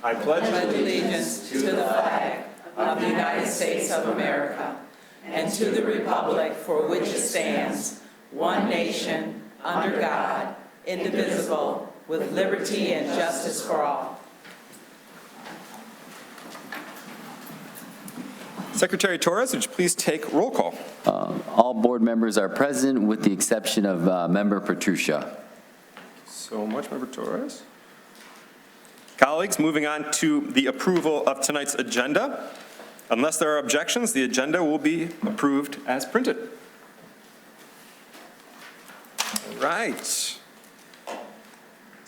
I pledge allegiance to the flag of the United States of America and to the republic for which it stands, one nation, under God, indivisible, with liberty and justice for all. Secretary Torres, would you please take roll call? All board members are present with the exception of Member Petrucia. So much, Member Torres. Colleagues, moving on to the approval of tonight's agenda. Unless there are objections, the agenda will be approved as printed. All right. So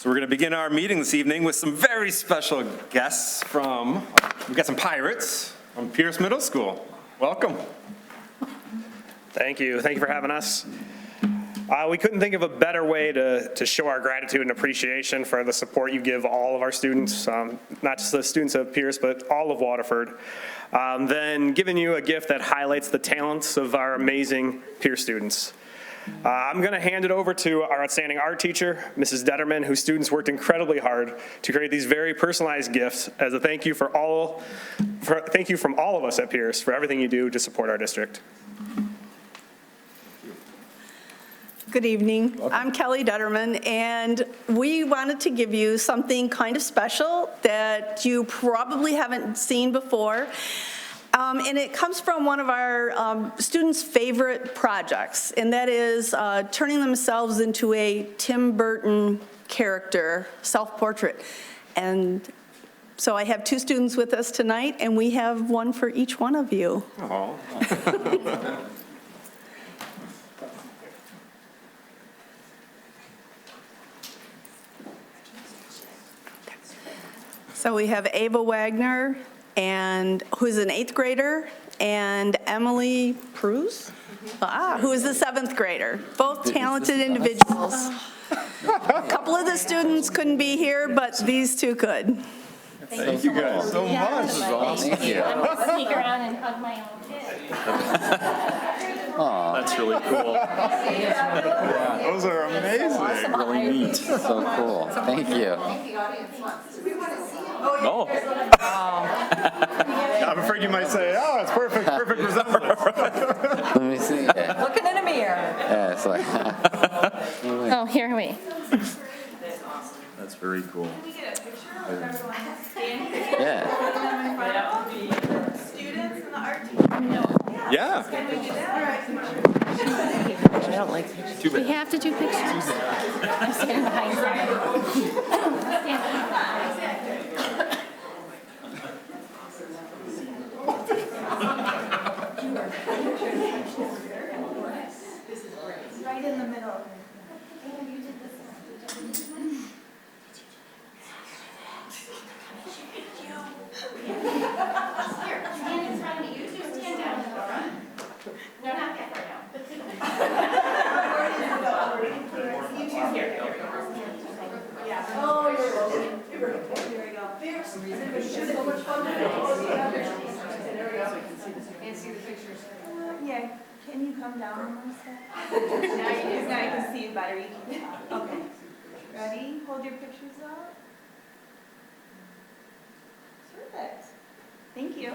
we're going to begin our meeting this evening with some very special guests we've got some pirates from Pierce Middle School. Welcome. Thank you. Thank you for having us. We couldn't think of a better way to show our gratitude and appreciation for the support you give all of our students, not just the students of Pierce, but all of Waterford, than giving you a gift that highlights the talents of our amazing Pierce students. I'm going to hand it over to our outstanding art teacher, Mrs. Detterman, whose students worked incredibly hard to create these very personalized gifts as a thank you from all of us at Pierce for everything you do to support our district. Good evening. I'm Kelly Detterman, and we wanted to give you something kind of special that you probably haven't seen before. And it comes from one of our students' favorite projects, and that is turning themselves into a Tim Burton character, self-portrait. And so I have two students with us tonight, and we have one for each one of you. Oh. So we have Ava Wagner, who's an 8th grader, and Emily Pruse, who is a 7th grader. Both talented individuals. A couple of the students couldn't be here, but these two could. Thank you guys so much. Thank you. I'm going to sneak around and hug my own kid. That's really cool. Those are amazing. Really neat. So cool. Thank you. Oh. I'm afraid you might say, oh, it's perfect resemblance. Let me see. Yeah, Looking in a mirror. it's like. Oh, here we. That's very cool. Can we get a picture of everyone standing? Yeah. Students and the art teacher? No. Yeah. Can we do that? All right. I don't like pictures. Too We bad. have to do pictures. I'm standing behind somebody. Right in the middle. Stand in front of me. You two stand down in the front. No, not that far down. Oh, you're welcome. Here we go. There's so much fun. There we go. And see the pictures. Yeah, can you come down one second? Now you can see it better. Okay. Ready? Hold your pictures up. Perfect. Thank you.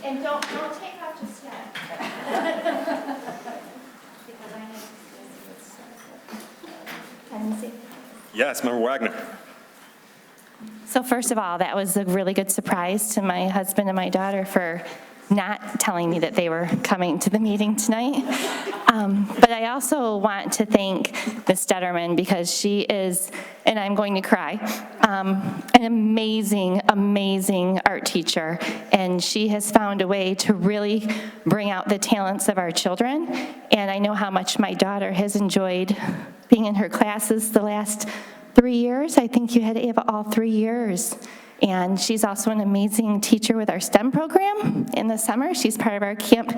And don't take off just yet. Because I know. Can you see? Yes, Member Wagner. So first of all, that was a really good surprise to my husband and my daughter for not telling me that they were coming to the meeting tonight. But I also want to thank Ms. Detterman because she is, and I'm going to cry, an amazing, amazing art teacher. And she has found a way to really bring out the talents of our children. And I know how much my daughter has enjoyed being in her classes the last 3 years. I think you had Ava all 3 years. And she's also an amazing teacher with our STEM program in the summer. She's part of our Camp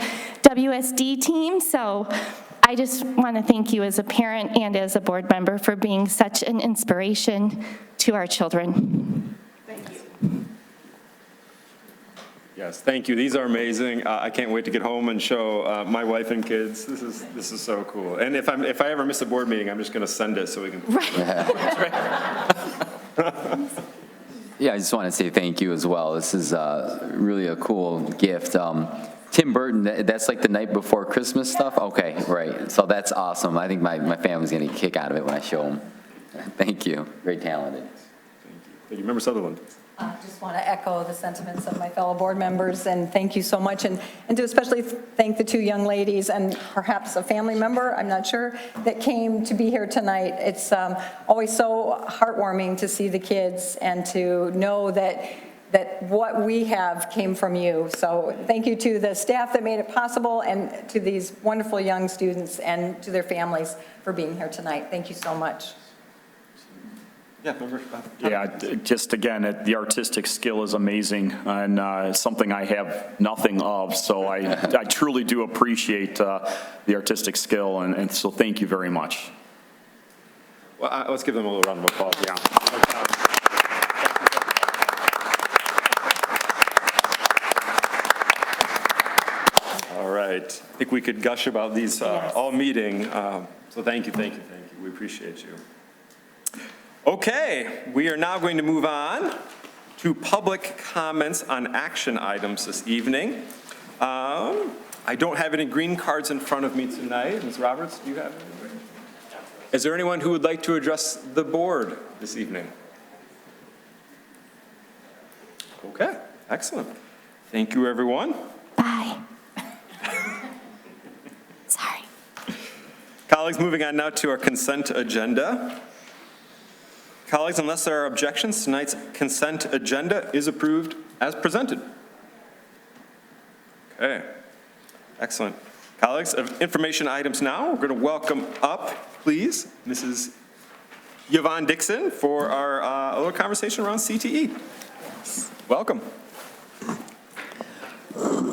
WSD team. So I just want to thank you as a parent and as a board member for being such an inspiration to our children. Thank you. Yes, thank you. These are amazing. I can't wait to get home and show my wife and kids. This is so cool. And if I ever miss a board meeting, I'm just going to send it so we can. Yeah, I just want to say thank you as well. This is really a cool gift. Tim Burton, that's like the night before Christmas stuff? Okay, right. So that's awesome. I think my family's going to get a kick out of it when I show them. Thank you. Very talented. Thank you. Member Sutherland. I just want to echo the sentiments of my fellow board members, and thank you so much, and to especially thank the two young ladies and perhaps a family member, I'm not sure, that came to be here tonight. It's always so heartwarming to see the kids and to know that what we have came from you. So thank you to the staff that made it possible, and to these wonderful young students and to their families for being here tonight. Thank you so much. Yeah, member. Yeah, just again, the artistic skill is amazing, and something I have nothing of, so I truly do appreciate the artistic skill, and so thank you very much. Well, let's give them a little round of applause. Yeah. All right. I think we could gush about these all meeting. So thank you. We appreciate you. Okay, we are now going to move on to public comments on action items this evening. I don't have any green cards in front of me tonight. Ms. Roberts, do you have any? Is there anyone who would like to address the board this evening? Okay, excellent. Thank you, everyone. Bye. Sorry. Colleagues, moving on now to our consent agenda. Colleagues, unless there are objections, tonight's consent agenda is approved as presented. Okay, excellent. Colleagues, of information items now, we're going to welcome up, please, Mrs. Yvonne Dixon for our little conversation around CTE. Welcome.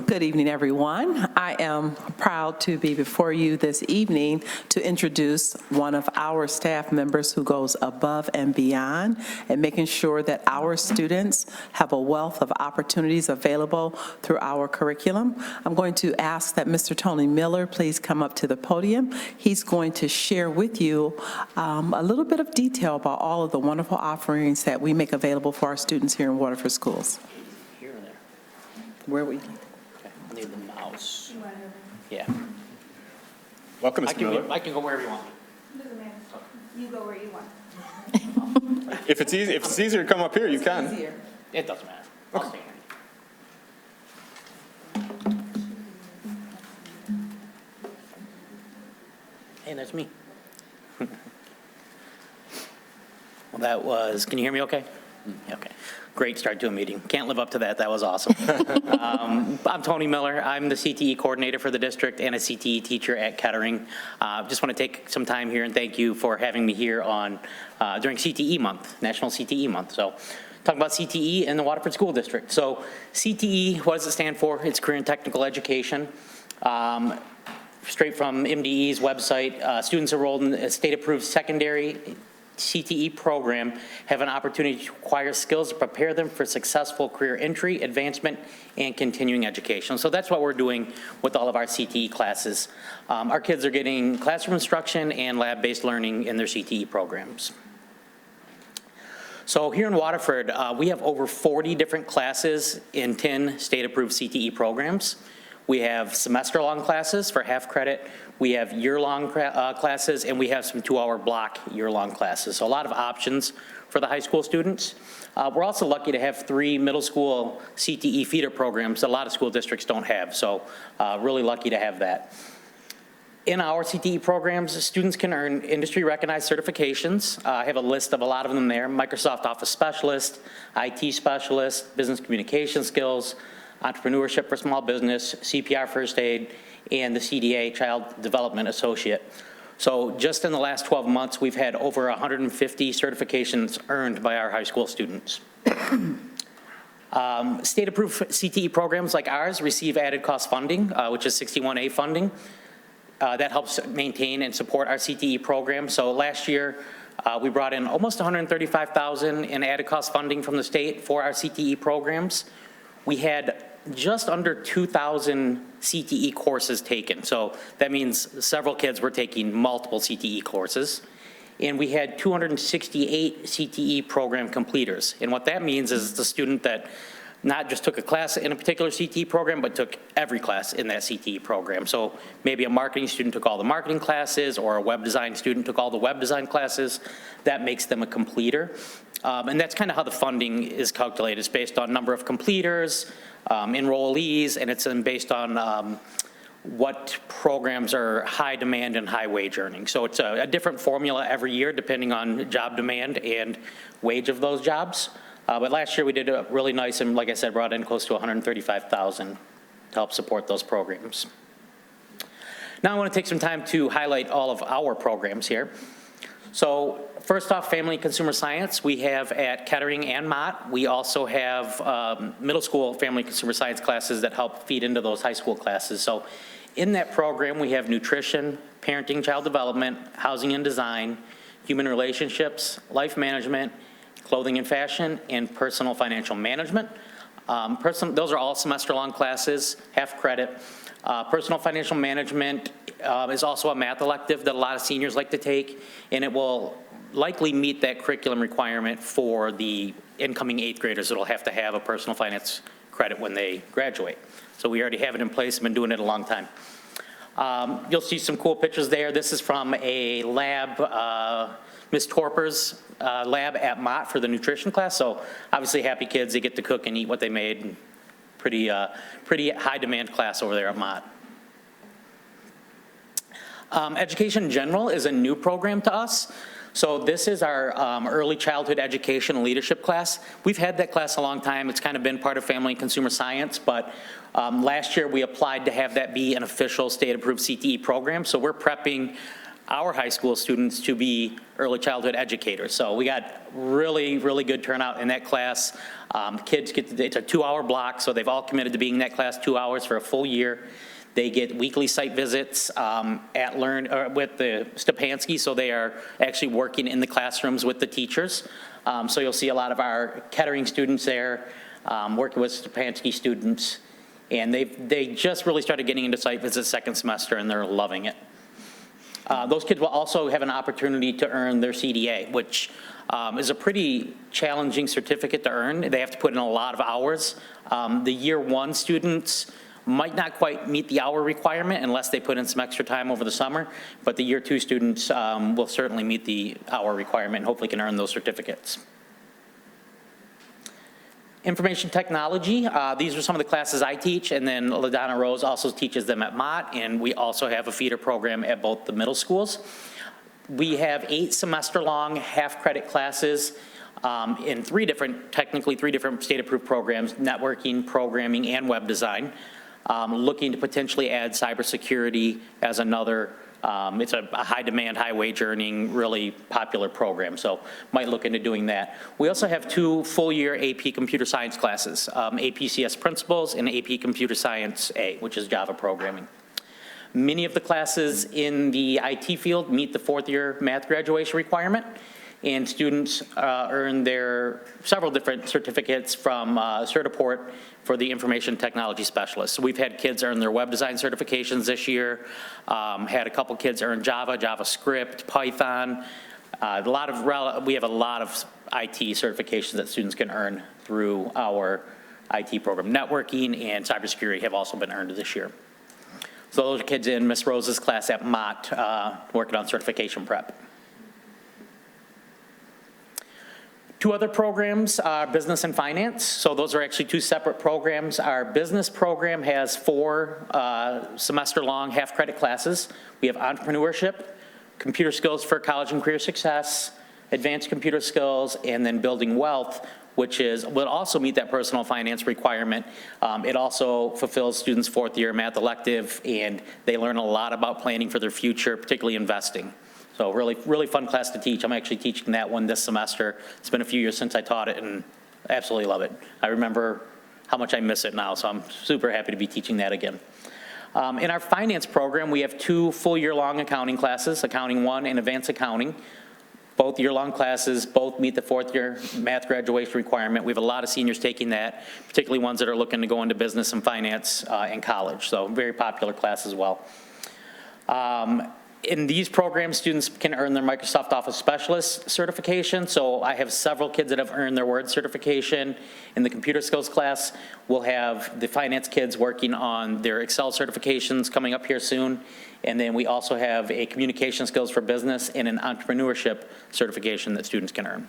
Good evening, everyone. I am proud to be before you this evening to introduce one of our staff members who goes above and beyond and making sure that our students have a wealth of opportunities available through our curriculum. I'm going to ask that Mr. Tony Miller please come up to the podium. He's going to share with you a little bit of detail about all of the wonderful offerings that we make available for our students here in Waterford Schools. Here or there? Where we Okay, I need the mouse. Yeah. Welcome, Mr. Miller. I can go wherever you want. You go where you want. If it's easier to come up here, you can. It doesn't matter. I'll stay here. Hey, that's me. Well, that was, can you hear me okay? Okay. Great start to a meeting. Can't live up to that. That was awesome. I'm Tony Miller. I'm the CTE coordinator for the district and a CTE teacher at Kettering. Just want to take some time here and thank you for having me here on during CTE month, National CTE month. So talking about CTE and the Waterford School District. So CTE, what does it stand for? It's Career and Technical Education. Straight from MDE's website, students enrolled in a state-approved secondary CTE program have an opportunity to acquire skills to prepare them for successful career entry, advancement, and continuing education. So that's what we're doing with all of our CTE classes. Our kids are getting classroom instruction and lab-based learning in their CTE programs. So here in Waterford, we have over 40 different classes in 10 state-approved CTE programs. We have semester-long classes for half credit. We have year-long classes, and we have some 2-hour block year-long classes. So a lot of options for the high school students. We're also lucky to have 3 middle school CTE feeder programs that a lot of school districts don't have. So really lucky to have that. In our CTE programs, students can earn industry-recognized certifications. I have a list of a lot of them there. Microsoft Office Specialist, IT Specialist, Business Communication Skills, Entrepreneurship for Small Business, CPR First Aid, and the CDA Child Development Associate. So just in the last 12 months, we've had over 150 certifications earned by our high school students. State-approved CTE programs like ours receive added cost funding, which is 61A funding. That helps maintain and support our CTE program. So last year, we brought in almost $135,000 in added cost funding from the state for our CTE programs. We had just under 2,000 CTE courses taken. So that means several kids were taking multiple CTE courses. And we had 268 CTE program completers. And what that means is it's a student that not just took a class in a particular CTE program, but took every class in that CTE program. So maybe a marketing student took all the marketing classes, or a web design student took all the web design classes. That makes them a completer. And that's kind of how the funding is calculated. It's based on number of completers, enrollees, and it's based on what programs are high demand and high wage earning. So it's a different formula every year depending on job demand and wage of those jobs. But last year we did a really nice, and like I said, brought in close to 135,000 to help support those programs. Now I want to take some time to highlight all of our programs here. So first off, family and consumer science, we have at Kettering and Mott. We also have middle school family and consumer science classes that help feed into those high school classes. So in that program, we have nutrition, parenting, child development, housing and design, human relationships, life management, clothing and fashion, and personal financial management. Those are all semester-long classes, half credit. Personal financial management is also a math elective that a lot of seniors like to take, and it will likely meet that curriculum requirement for the incoming eighth graders that'll have to have a personal finance credit when they graduate. So we already have it in place, been doing it a long time. You'll see some cool pictures there. This is from a lab, Ms. Torper's lab at Mott for the nutrition class. So obviously happy kids, they get to cook and eat what they made. Pretty high demand class over there at Mott. Education in General is a new program to us. So this is our early childhood education and leadership class. We've had that class a long time. It's kind of been part of family and consumer science, but last year we applied to have that be an official state-approved CTE program. So we're prepping our high school students to be early childhood educators. So we got really, really good turnout in that class. Kids it's a 2-hour block, so they've all committed to being in that class 2 hours for a full year. They get weekly site visits with the Stepanski, so they are actually working in the classrooms with the teachers. So you'll see a lot of our Kettering students there working with Stepanski students, and they just really started getting into site visits second semester, and they're loving it. Those kids will also have an opportunity to earn their CDA, which is a pretty challenging certificate to earn. They have to put in a lot of hours. The year one students might not quite meet the hour requirement unless they put in some extra time over the summer, but the year two students will certainly meet the hour requirement and hopefully can earn those certificates. Information technology, these are some of the classes I teach, and then LaDonna Rose also teaches them at Mott, and we also have a feeder program at both the middle schools. We have 8 semester-long half-credit classes in technically three different state-approved programs: networking, programming, and web design. Looking to potentially add cybersecurity as another. It's a high demand, high wage earning, really popular program, so might look into doing that. We also have 2 full year AP Computer Science classes, AP CS Principles and AP Computer Science A, which is Java programming. Many of the classes in the IT field meet the 4th year math graduation requirement, and students earn their several different certificates from Certiport for the information technology specialist. So we've had kids earn their web design certifications this year, had a couple kids earn Java, JavaScript, Python. We have a lot of IT certifications that students can earn through our IT program. Networking and cybersecurity have also been earned this year. So those are kids in Ms. Rose's class at Mott working on certification prep. 2 other programs are business and finance. So those are actually 2 separate programs. Our business program has 4 semester-long half-credit classes. We have entrepreneurship, computer skills for college and career success, advanced computer skills, and then building wealth, which will also meet that personal finance requirement. It also fulfills students' 4th year math elective, and they learn a lot about planning for their future, particularly investing. So really, really fun class to teach. I'm actually teaching that one this semester. It's been a few years since I taught it, and I absolutely love it. I remember how much I miss it now, so I'm super happy to be teaching that again. In our finance program, we have 2 full year-long accounting classes, Accounting 1 and Advanced Accounting. Both year-long classes, both meet the fourth-year math graduation requirement. We have a lot of seniors taking that, particularly ones that are looking to go into business and finance in college, so very popular class as well. In these programs, students can earn their Microsoft Office Specialist certification. So I have several kids that have earned their Word certification. In the computer skills class, we'll have the finance kids working on their Excel certifications coming up here soon. And then we also have a communication skills for business and an entrepreneurship certification that students can earn.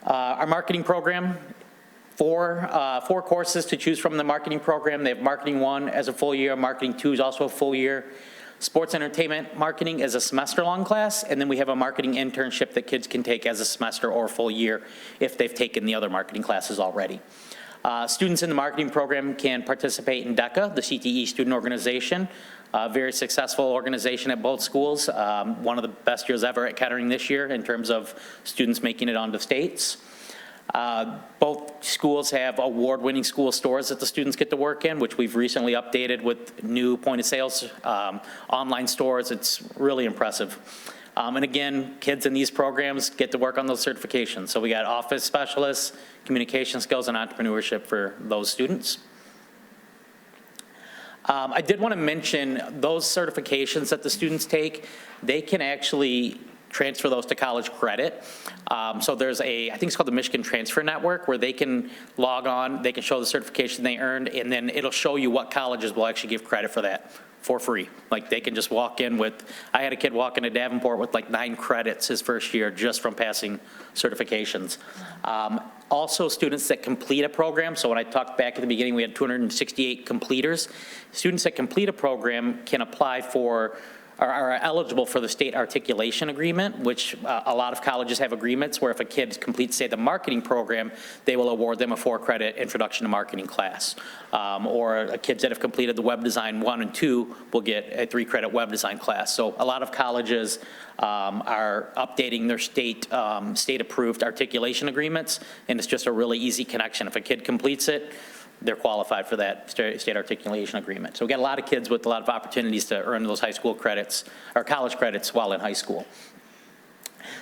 Our marketing program, four courses to choose from in the marketing program. They have Marketing 1 as a full year, Marketing 2 is also a full year. Sports Entertainment Marketing is a semester-long class, and then we have a marketing internship that kids can take as a semester or a full year if they've taken the other marketing classes already. Students in the marketing program can participate in DECA, the CTE student organization, a very successful organization at both schools, one of the best years ever at Kettering this year in terms of students making it onto states. Both schools have award-winning school stores that the students get to work in, which we've recently updated with new point-of-sales online stores. It's really impressive. And again, kids in these programs get to work on those certifications. So we got office specialists, communication skills, and entrepreneurship for those students. I did want to mention those certifications that the students take, they can actually transfer those to college credit. So there's I think it's called the Michigan Transfer Network, where they can log on, they can show the certification they earned, and then it'll show you what colleges will actually give credit for that for free. Like they can just walk in with, I had a kid walk into Davenport with like 9 credits his first year just from passing certifications. Also students that complete a program, so when I talked back at the beginning, we had 268 completers. Students that complete a program can apply for are eligible for the state articulation agreement, which a lot of colleges have agreements where if a kid completes, say, the marketing program, they will award them a 4-credit introduction to marketing class. Or kids that have completed the web design 1 and 2 will get a 3-credit web design class. So a lot of colleges are updating their state-approved articulation agreements, and it's just a really easy connection. If a kid completes it, they're qualified for that state articulation agreement. So we got a lot of kids with a lot of opportunities to earn those high school credits or college credits while in high school.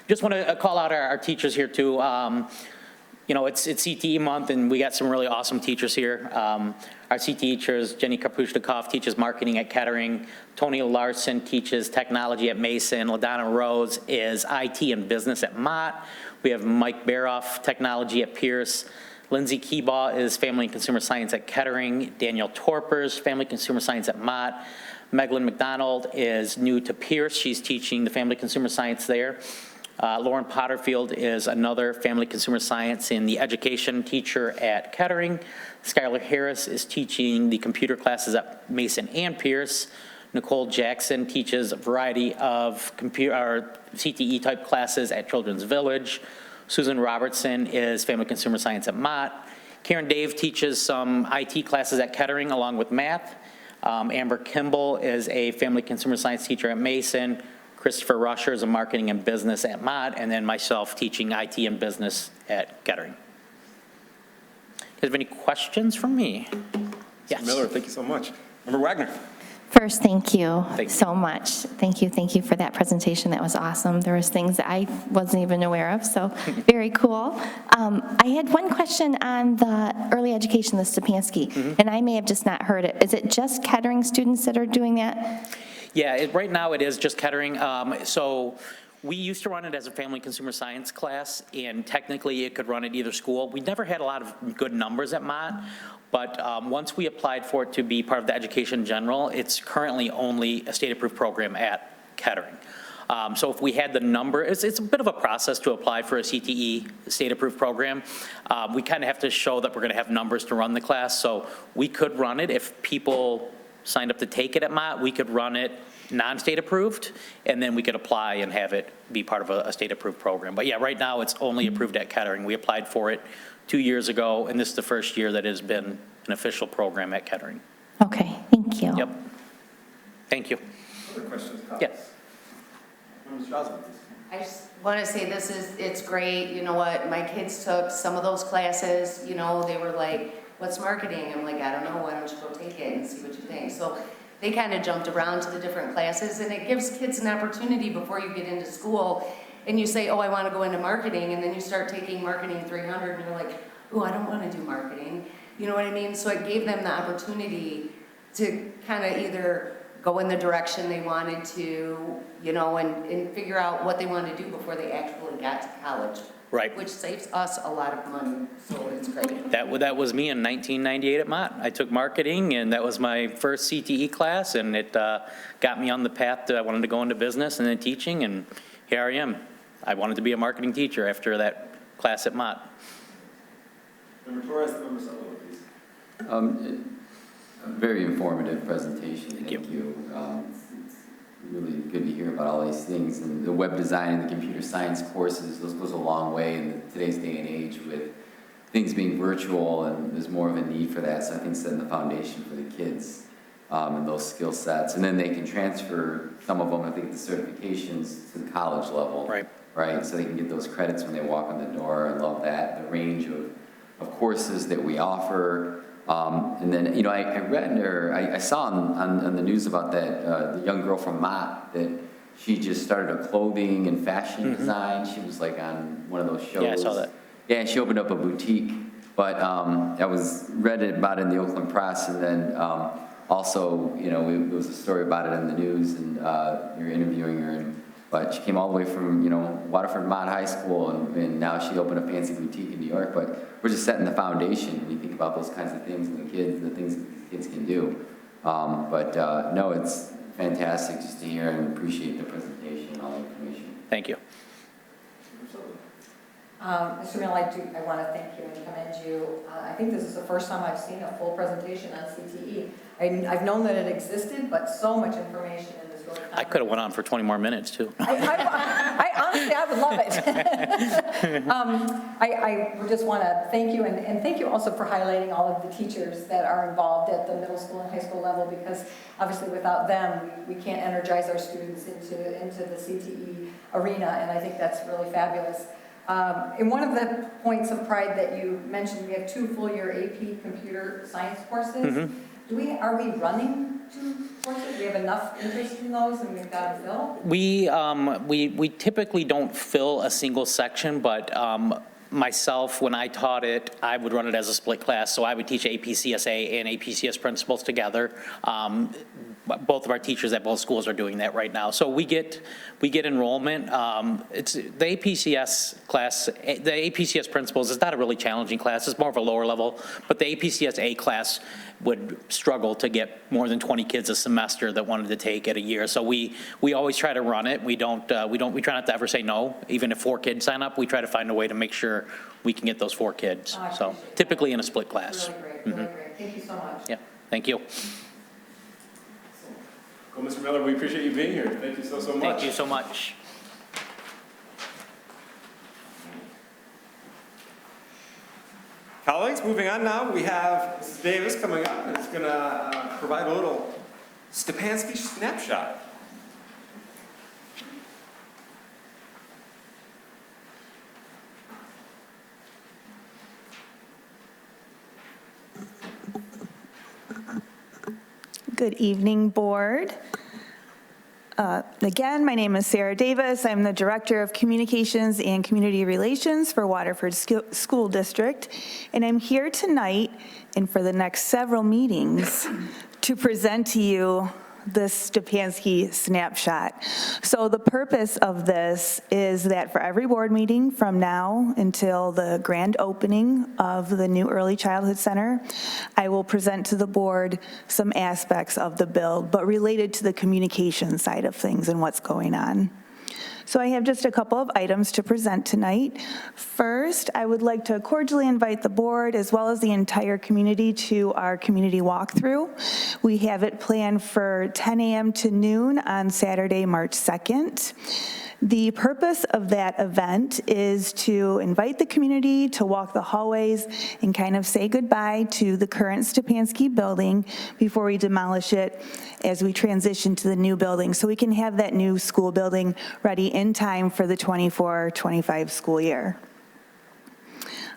Just want to call out our teachers here too. You know, it's CTE month and we got some really awesome teachers here. Our CTE teachers, Jenny Kapushnikov teaches marketing at Kettering. Tony Larson teaches technology at Mason. LaDonna Rose is IT and business at Mott. We have Mike Baroff, technology at Pierce. Lindsay Keebaugh is Family and Consumer Science at Kettering. Danielle Torpers, Family Consumer Science at Mott. Meglin McDonald is new to Pierce. She's teaching the Family Consumer Science there. Lauren Potterfield is another Family Consumer Science in the education teacher at Kettering. Skylar Harris is teaching the computer classes at Mason and Pierce. Nicole Jackson teaches a variety of CTE type classes at Children's Village. Susan Robertson is Family Consumer Science at Mott. Karen Dave teaches some IT classes at Kettering along with math. Amber Kimball is a Family Consumer Science teacher at Mason. Christopher Rusher is a marketing and business at Mott, and then myself teaching IT and business at Kettering. Do you have any questions from me? Yes. Mr. Miller, thank you so much. Member Wagner. First, thank you Thank you. so much. Thank you for that presentation. That was awesome. There was things that I wasn't even aware of, so very cool. I had one question on the early education, the Stepanski, and I may have just not heard it. Is it just Kettering students that are doing that? Yeah, right now it is just Kettering. So we used to run it as a Family Consumer Science class, and technically it could run at either school. We never had a lot of good numbers at Mott, but once we applied for it to be part of the education in general, it's currently only a state-approved program at Kettering. So if we had the number, it's a bit of a process to apply for a CTE state-approved program. We kind of have to show that we're going to have numbers to run the class, so we could run it if people signed up to take it at Mott. We could run it non-state approved, and then we could apply and have it be part of a state-approved program. But yeah, right now it's only approved at Kettering. We applied for it 2 years ago, and this is the first year that it has been an official program at Kettering. Okay, thank you. Yep. Thank you. Other questions? Yes. Ms. Roslin. I just want to say it's great. You know what, my kids took some of those classes, you know, they were like, what's marketing? I'm like, I don't know, why don't you go take it and see what you think? So they kind of jumped around to the different classes, and it gives kids an opportunity before you get into school, and you say, oh, I want to go into marketing, and then you start taking marketing 300, and you're like, oh, I don't want to do marketing. You know what I mean? So it gave them the opportunity to kind of either go in the direction they wanted to, you know, and figure out what they wanted to do before they actually got to college. Right. Which saves us a lot of money, so it's great. That was me in 1998 at Mott. I took marketing, and that was my first CTE class, and it got me on the path that I wanted to go into business and then teaching, and here I am. I wanted to be a marketing teacher after that class at Mott. Member Torres, Member Sutherland, please. A very informative presentation. Thank you. It's really good to hear about all these things, and the web design and the computer science courses, those goes a long way in today's day and age with things being virtual, and there's more of a need for that. So I think setting the foundation for the kids and those skill sets, and then they can transfer some of them, I think, the certifications to the college level. Right, so they can get those credits when they walk in the door. I love that, the range of courses that we offer. And then, you know, I read, or I saw on the news about that, the young girl from Mott, that she just started a clothing and fashion design. She was like on one of those shows. Yeah, I saw that. Yeah, she opened up a boutique. But I read about it in the Oakland Press, and then also, you know, there was a story about it in the news, and you're interviewing her, but she came all the way from, you know, Waterford Mott High School, and now she opened a fancy boutique in New York. But we're just setting the foundation when you think about those kinds of things and the things that these kids can do. No, it's fantastic just to hear and appreciate the presentation and all the information. Thank you. Mr. Mill, I want to thank you and commend you. I think this is the first time I've seen a full presentation on CTE. I've known that it existed, but so much information in this really. I could have went on for 20 more minutes, too. I honestly, I would love it. I just want to thank you, and thank you also for highlighting all of the teachers that are involved at the middle school and high school level, because obviously without them, we can't energize our students into the CTE arena, and I think that's really fabulous. And one of the points of pride that you mentioned, we have 2 full-year AP computer science courses. Are we running 2 courses? Do we have enough interest in those, and we've got to fill? We typically don't fill a single section, but myself, when I taught it, I would run it as a split class, so I would teach AP-CSA and AP-CS principles together. Both of our teachers at both schools are doing that right now. So we get enrollment. It's the APCS class, the APCS principles is not a really challenging class. It's more of a lower level, but the APCS-A class would struggle to get more than 20 kids a semester that wanted to take it a year. So we always try to run it. We try not to ever say no. Even if 4 kids sign up, we try to find a way to make sure we can get those 4 kids. So typically in a split class. Really great, really great. Thank you so much. Yeah, thank you. Well, Mr. Miller, we appreciate you being here. Thank you so much. Thank you so much. Colleagues, moving on now, we have Mrs. Davis coming up, and it's going to provide a little Stepanski snapshot. Good evening, board. Again, my name is Sarah Davis. I'm the Director of Communications and Community Relations for Waterford School District, and I'm here tonight and for the next several meetings to present to you this Stepanski snapshot. So the purpose of this is that for every board meeting from now until the grand opening of the new Early Childhood Center, I will present to the board some aspects of the build, but related to the communication side of things and what's going on. So I have just a couple of items to present tonight. First, I would like to cordially invite the board as well as the entire community to our community walkthrough. We have it planned for 10 a.m. to noon on Saturday, March 2nd. The purpose of that event is to invite the community to walk the hallways and kind of say goodbye to the current Stepanski building before we demolish it as we transition to the new building, so we can have that new school building ready in time for the 24-25 school year.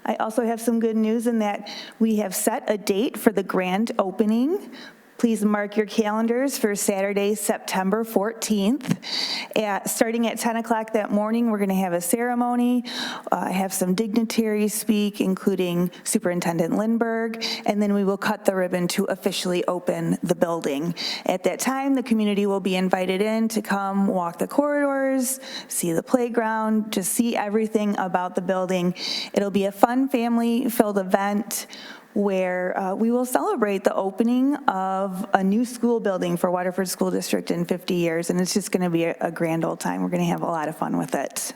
I also have some good news in that we have set a date for the grand opening Please mark your calendars for Saturday, September 14th. Starting at 10 o'clock that morning, we're going to have a ceremony, have some dignitaries speak, including Superintendent Lindbergh, and then we will cut the ribbon to officially open the building. At that time, the community will be invited in to come walk the corridors, see the playground, just see everything about the building. It'll be a fun, family-filled event where we will celebrate the opening of a new school building for Waterford School District in 50 years, and it's just going to be a grand old time. We're going to have a lot of fun with it.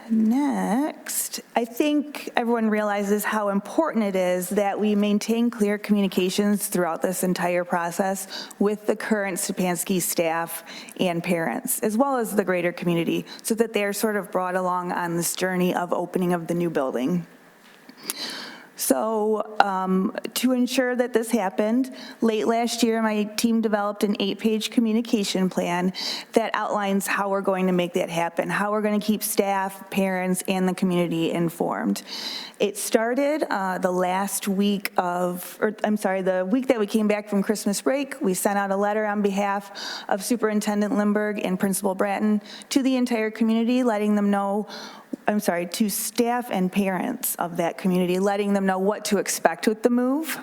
Next, I think everyone realizes how important it is that we maintain clear communications throughout this entire process with the current Stepanski staff and parents, as well as the greater community, so that they're sort of brought along on this journey of opening of the new building. So to ensure that this happened, late last year, my team developed an 8-page communication plan that outlines how we're going to make that happen, how we're going to keep staff, parents, and the community informed. It started the week that we came back from Christmas break. We sent out a letter on behalf of Superintendent Lindbergh and Principal Bratton to the entire community, to staff and parents of that community, letting them know what to expect with the move.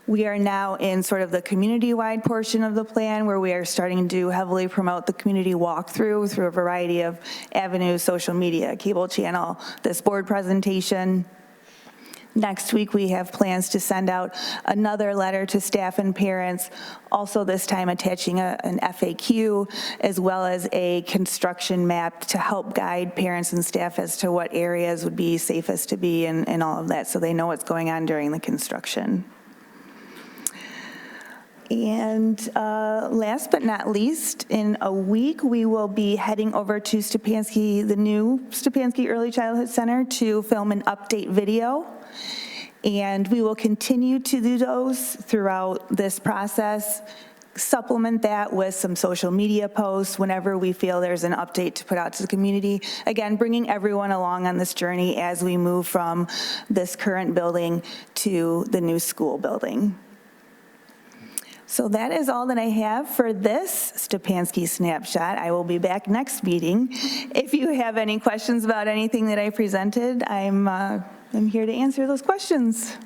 We are now in sort of the community-wide portion of the plan where we are starting to heavily promote the community walkthrough through a variety of avenues, social media, cable channel, this board presentation. Next week, we have plans to send out another letter to staff and parents, also this time attaching an FAQ, as well as a construction map to help guide parents and staff as to what areas would be safest to be and all of that, so they know what's going on during the construction. And last but not least, in a week, we will be heading over to Stepanski, the new Stepanski Early Childhood Center, to film an update video. And we will continue to do those throughout this process, supplement that with some social media posts whenever we feel there's an update to put out to the community. Again, bringing everyone along on this journey as we move from this current building to the new school building. So that is all that I have for this Stepanski snapshot. I will be back next meeting. If you have any questions about anything that I presented, I'm here to answer those questions.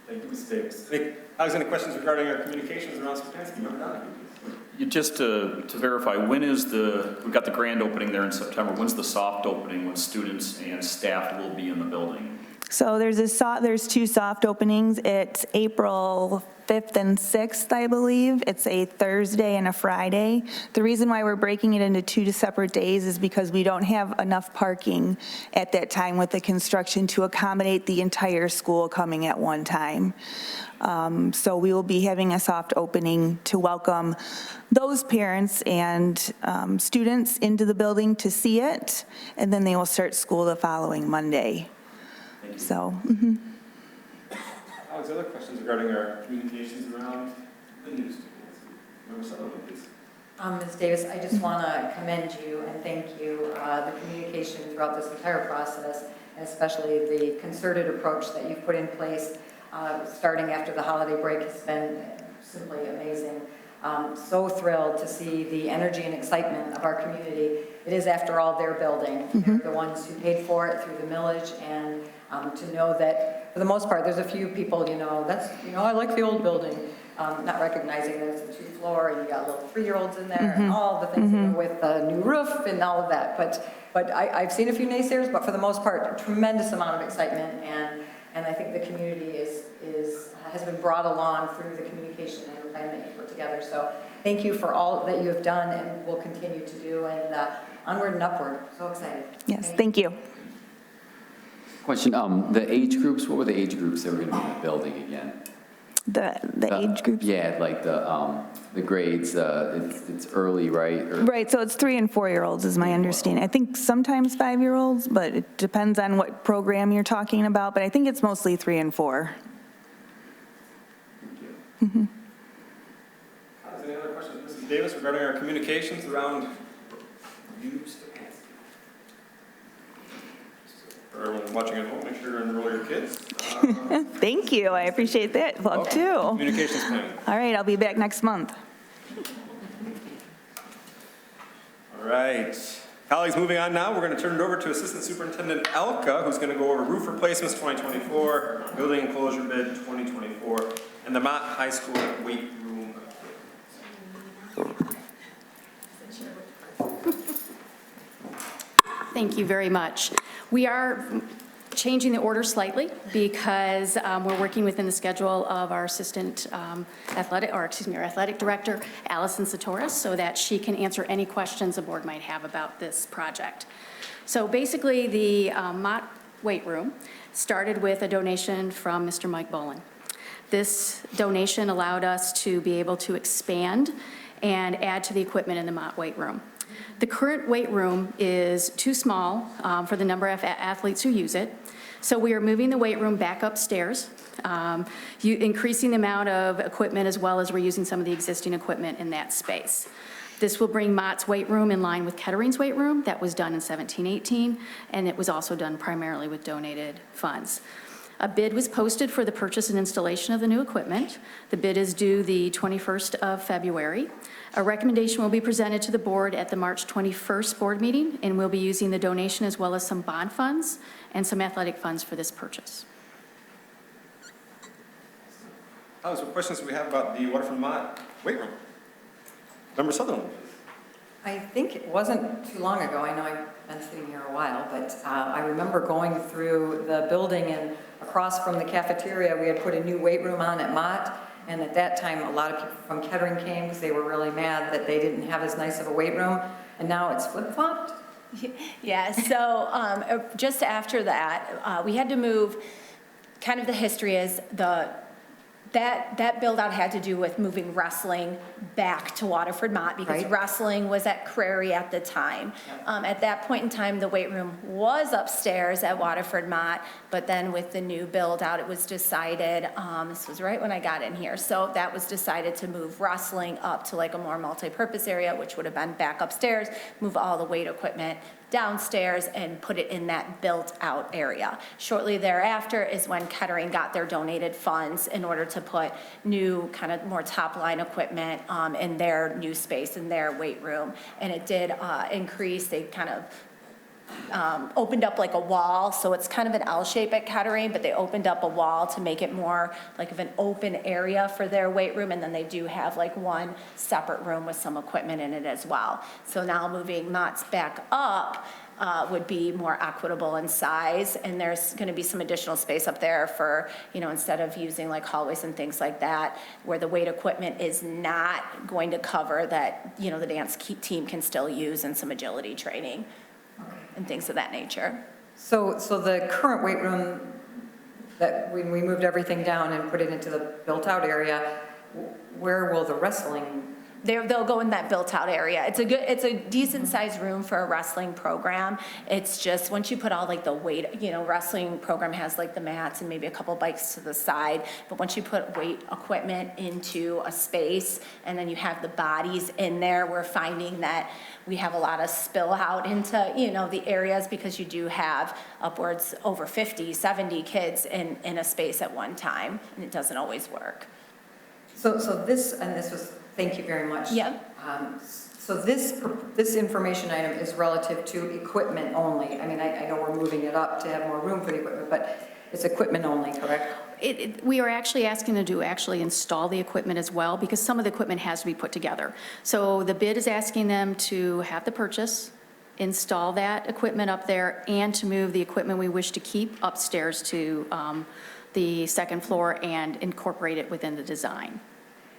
Thank you, Ms. Davis. Any questions regarding our communications around Stepanski? Member Donahue. Just to verify, we've got the grand opening there in September. When's the soft opening when students and staff will be in the building? So there's 2 soft openings. It's April 5th and 6th, I believe. It's a Thursday and a Friday. The reason why we're breaking it into 2 separate days is because we don't have enough parking at that time with the construction to accommodate the entire school coming at one time. So we will be having a soft opening to welcome those parents and students into the building to see it, and then they will start school the following Monday. So. Alex, other questions regarding our communications around the news? Member Sutherland, please. Ms. Davis, I just want to commend you and thank you. The communication throughout this entire process, and especially the concerted approach that you've put in place starting after the holiday break, has been simply amazing. So thrilled to see the energy and excitement of our community. It is, after all, their building. They're the ones who paid for it through the millage, and to know that, for the most part, there's a few people, I like the old building, not recognizing that it's a 2-floor, and you got little 3-year-olds in there, and all the things with the new roof and all of that. But I've seen a few naysayers, but for the most part, a tremendous amount of excitement, and I think the community has been brought along through the communication and the plan that you put together. So thank you for all that you have done and will continue to do, and onward and upward. So excited. Yes, thank you. Question, the age groups, what were the age groups that were going to be in the building again? The age groups? Yeah, like the grades, it's early, right? Right, so it's 3- and 4-year-olds is my understanding. I think sometimes 5-year-olds, but it depends on what program you're talking about, but I think it's mostly 3 and 4. Any other questions, Mrs. Davis, regarding our communications around use? For everyone watching at home, make sure to enroll your kids. Thank you, I appreciate that plug too. Communications planning. All right, I'll be back next month. All right. Colleagues, moving on now, we're going to turn it over to Assistant Superintendent Elka, who's going to go over roof replacements 2024, building enclosure bid 2024, and the Mott High School weight room. Thank you very much. We are changing the order slightly because we're working within the schedule of our assistant our athletic director, Allison Satoris, so that she can answer any questions the board might have about this project. So basically, the Mott weight room started with a donation from Mr. Mike Bolin. This donation allowed us to be able to expand and add to the equipment in the Mott weight room. The current weight room is too small for the number of athletes who use it, so we are moving the weight room back upstairs, increasing the amount of equipment as well as we're using some of the existing equipment in that space. This will bring Mott's weight room in line with Kettering's weight room. That was done in 17-18, and it was also done primarily with donated funds. A bid was posted for the purchase and installation of the new equipment. The bid is due the 21st of February. A recommendation will be presented to the board at the March 21st board meeting, and we'll be using the donation as well as some bond funds and some athletic funds for this purchase. Colleagues, what questions do we have about the Waterford Mott weight room? Member Sutherland. I think it wasn't too long ago, I know I've been sitting here a while, but I remember going through the building and across from the cafeteria, we had put a new weight room on at Mott, and at that time, a lot of people from Kettering came because they were really mad that they didn't have as nice of a weight room, and now it's flip-flopped. Yeah, so just after that, we had to move, kind of the history is that build out had to do with moving wrestling back to Waterford Mott because Right. wrestling was at Crary at the time. At that point in time, the weight room was upstairs at Waterford Mott, but then with the new build out, it was decided, this was right when I got in here, so that was decided to move wrestling up to like a more multi-purpose area, which would have been back upstairs, move all the weight equipment downstairs and put it in that built-out area. Shortly thereafter is when Kettering got their donated funds in order to put new, kind of more top-line equipment in their new space, in their weight room. And it did increase, they kind of opened up like a wall, so it's kind of an L shape at Kettering, but they opened up a wall to make it more like of an open area for their weight room, and then they do have like one separate room with some equipment in it as well. So now moving Mott's back up would be more equitable in size, and there's going to be some additional space up there for, you know, instead of using like hallways and things like that, where the weight equipment is not going to cover that, you know, the dance team can still use and some agility training. And things of that nature. So the current weight room, that when we moved everything down and put it into the built-out area, where will the wrestling? They'll go in that built-out area. It's a decent-sized room for a wrestling program. It's just, once you put all like the weight, you know, wrestling program has like the mats and maybe a couple bikes to the side, but once you put weight equipment into a space and then you have the bodies in there, we're finding that we have a lot of spill out into, you know, the areas because you do have upwards over 50, 70 kids in a space at one time, and it doesn't always work. So this, and this was, thank you very much. Yeah. So this information item is relative to equipment only. I mean, I know we're moving it up to have more room for the equipment, but it's equipment only, correct? We are actually asking them to actually install the equipment as well, because some of the equipment has to be put together. So the bid is asking them to have the purchase, install that equipment up there, and to move the equipment we wish to keep upstairs to the second floor and incorporate it within the design.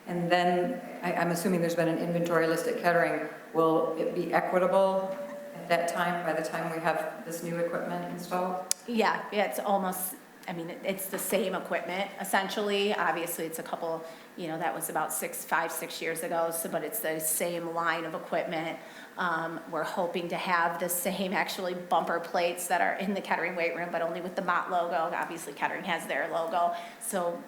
And then, I'm assuming there's been an inventory list at Kettering. Will it be equitable at that time, by the time we have this new equipment installed? Yeah, it's almost, I mean, it's the same equipment, essentially. Obviously, it's a couple, you know, that was about 5, 6 years ago, so, but it's the same line of equipment. We're hoping to have the same, actually, bumper plates that are in the Kettering weight room, but only with the Mott logo. Obviously, Kettering has their logo, so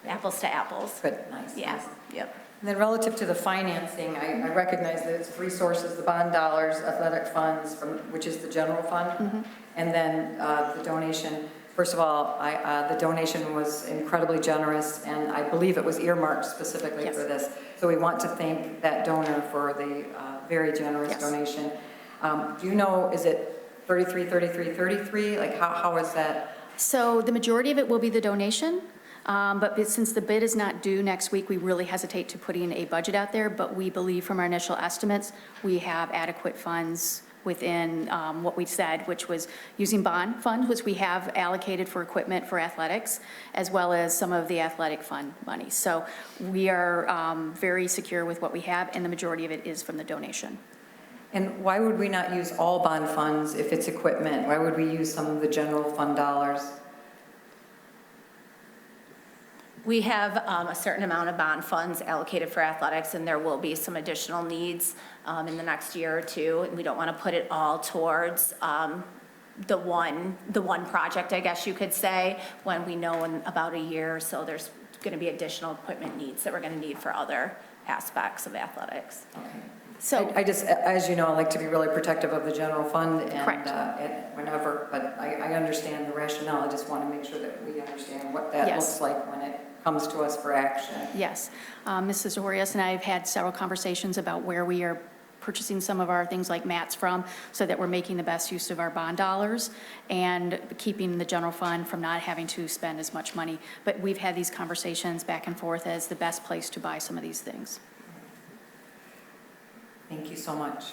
apples to apples. Good, nice. Yeah, Nice. yep. And then relative to the financing, I recognize that it's 3 sources, the bond dollars, athletic funds, which is the general fund, and then the donation First of all, the donation was incredibly generous, and I believe it was earmarked specifically for this. So we want to thank that donor for the very generous donation. Do you know, is it 33, 33, 33? Like, how is that? So the majority of it will be the donation, but since the bid is not due next week, we really hesitate to putting a budget out there, but we believe from our initial estimates, we have adequate funds within what we said, which was using bond funds, which we have allocated for equipment for athletics, as well as some of the athletic fund money. So we are very secure with what we have, and the majority of it is from the donation. And why would we not use all bond funds if it's equipment? Why would we use some of the general fund dollars? We have a certain amount of bond funds allocated for athletics, and there will be some additional needs in the next year or two. And we don't want to put it all towards the one project, I guess you could say, when we know in about a year or so there's going to be additional equipment needs that we're going to need for other aspects of athletics. Okay. So I just, as you know, I like to be really protective of the general fund and Correct. Whenever, but I understand the rationale. I just want to make sure that we understand what that Yes. looks like when it comes to us for action. Yes. Mrs. Orias and I have had several conversations about where we are purchasing some of our things like mats from, so that we're making the best use of our bond dollars and keeping the general fund from not having to spend as much money. But we've had these conversations back and forth as the best place to buy some of these things. Thank you so much.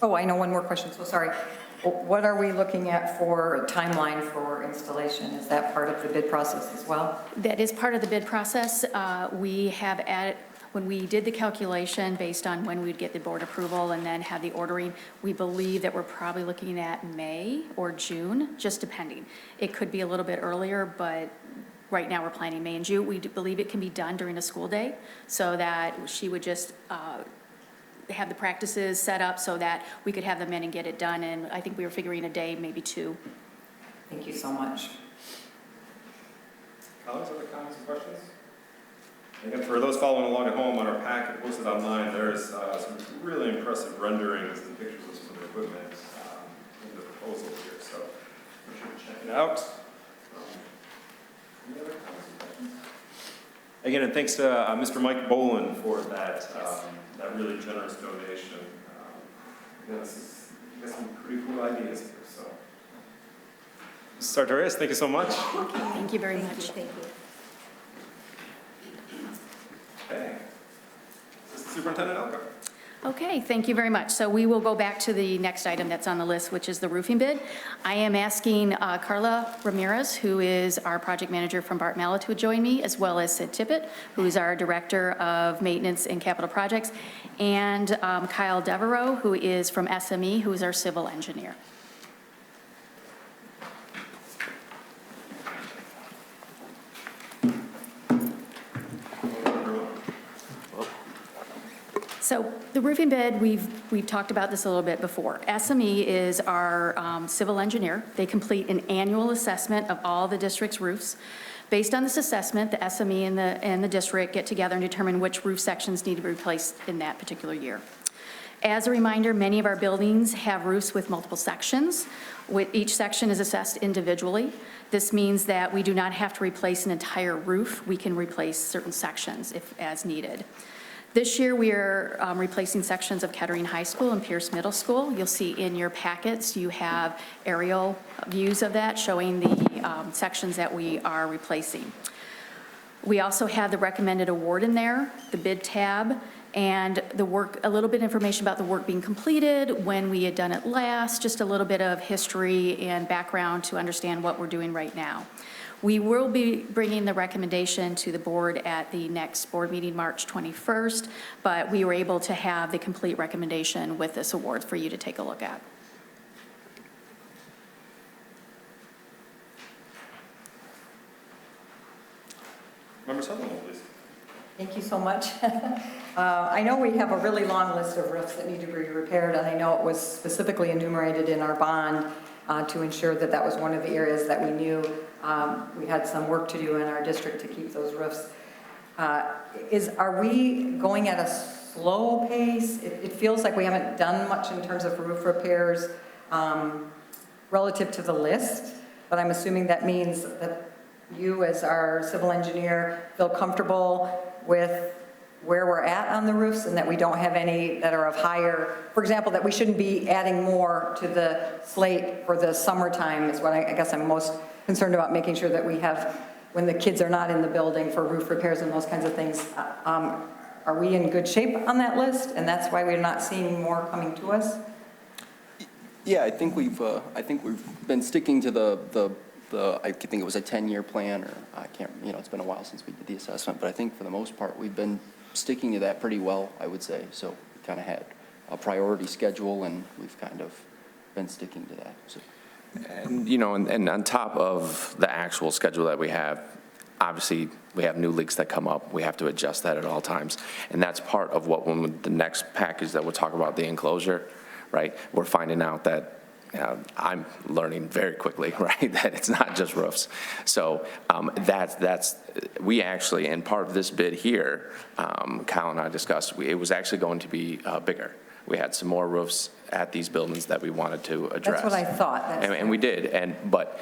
Oh, I know one more question, so sorry. What are we looking at for a timeline for installation? Is that part of the bid process as well? That is part of the bid process. We have added, when we did the calculation based on when we'd get the board approval and then have the ordering, we believe that we're probably looking at May or June, just depending. It could be a little bit earlier, but right now we're planning May and June. We believe it can be done during a school day, so that she would just have the practices set up so that we could have them in and get it done. And I think we were figuring a day, maybe two. Thank you so much. Colleagues, other comments and questions? Again, for those following along at home, on our packet posted online, there's some really impressive renderings and pictures of some of the equipment in the proposal here, so we should check it out. Any other comments and questions? Again, and thanks to Mr. Mike Boland for that, that really generous donation. This got some pretty cool ideas here, so. Mrs. Sartorius, thank you so much. Thank you very much. Thank you. Okay. Superintendent Elka. Okay, thank you very much. So we will go back to the next item that's on the list, which is the roofing bid. I am asking Carla Ramirez, who is our project manager from Bart Mallet, to join me, as well as Sid Tippett, who is our director of maintenance and capital projects, and Kyle Devereaux, who is from SME, who is our civil engineer. So the roofing bid, we've talked about this a little bit before. SME is our civil engineer. They complete an annual assessment of all the district's roofs. Based on this assessment, the SME and the district get together and determine which roof sections need to be replaced in that particular year. As a reminder, many of our buildings have roofs with multiple sections. Each section is assessed individually. This means that we do not have to replace an entire roof. We can replace certain sections if as needed. This year, we are replacing sections of Kettering High School and Pierce Middle School. You'll see in your packets, you have aerial views of that showing the sections that we are replacing. We also have the recommended award in there, the bid tab, and the work, a little bit of information about the work being completed, when we had done it last, just a little bit of history and background to understand what we're doing right now. We will be bringing the recommendation to the board at the next board meeting, March 21st, but we were able to have the complete recommendation with this award for you to take a look at. Member Sutherland, please. Thank you so much. I know we have a really long list of roofs that need to be repaired, and I know it was specifically enumerated in our bond to ensure that that was one of the areas that we knew we had some work to do in our district to keep those roofs. Are we going at a slow pace? It feels like we haven't done much in terms of roof repairs relative to the list. but I'm assuming that means that you, as our civil engineer, feel comfortable with where we're at on the roofs and that we don't have any that are of higher, for example, that we shouldn't be adding more to the slate for the summertime is what I guess I'm most concerned about, making sure that we have, when the kids are not in the building, for roof repairs and those kinds of things. Are we in good shape on that list? And that's why we're not seeing more coming to us? Yeah, I think we've been sticking to the I think it was a 10-year plan, or I can't, it's been a while since we did the assessment, but I think for the most part, we've been sticking to that pretty well, I would say. So we kind of had a priority schedule, and we've kind of been sticking to that. So. And, and on top of the actual schedule that we have, obviously, we have new leaks that come up. We have to adjust that at all times. And that's part of what, when the next package that we'll talk about, the enclosure, right? We're finding out that I'm learning very quickly, right, that it's not just roofs. So we actually, and part of this bid here, Kyle and I discussed, it was actually going to be bigger. We had some more roofs at these buildings that we wanted to address. That's what I thought. And we did, but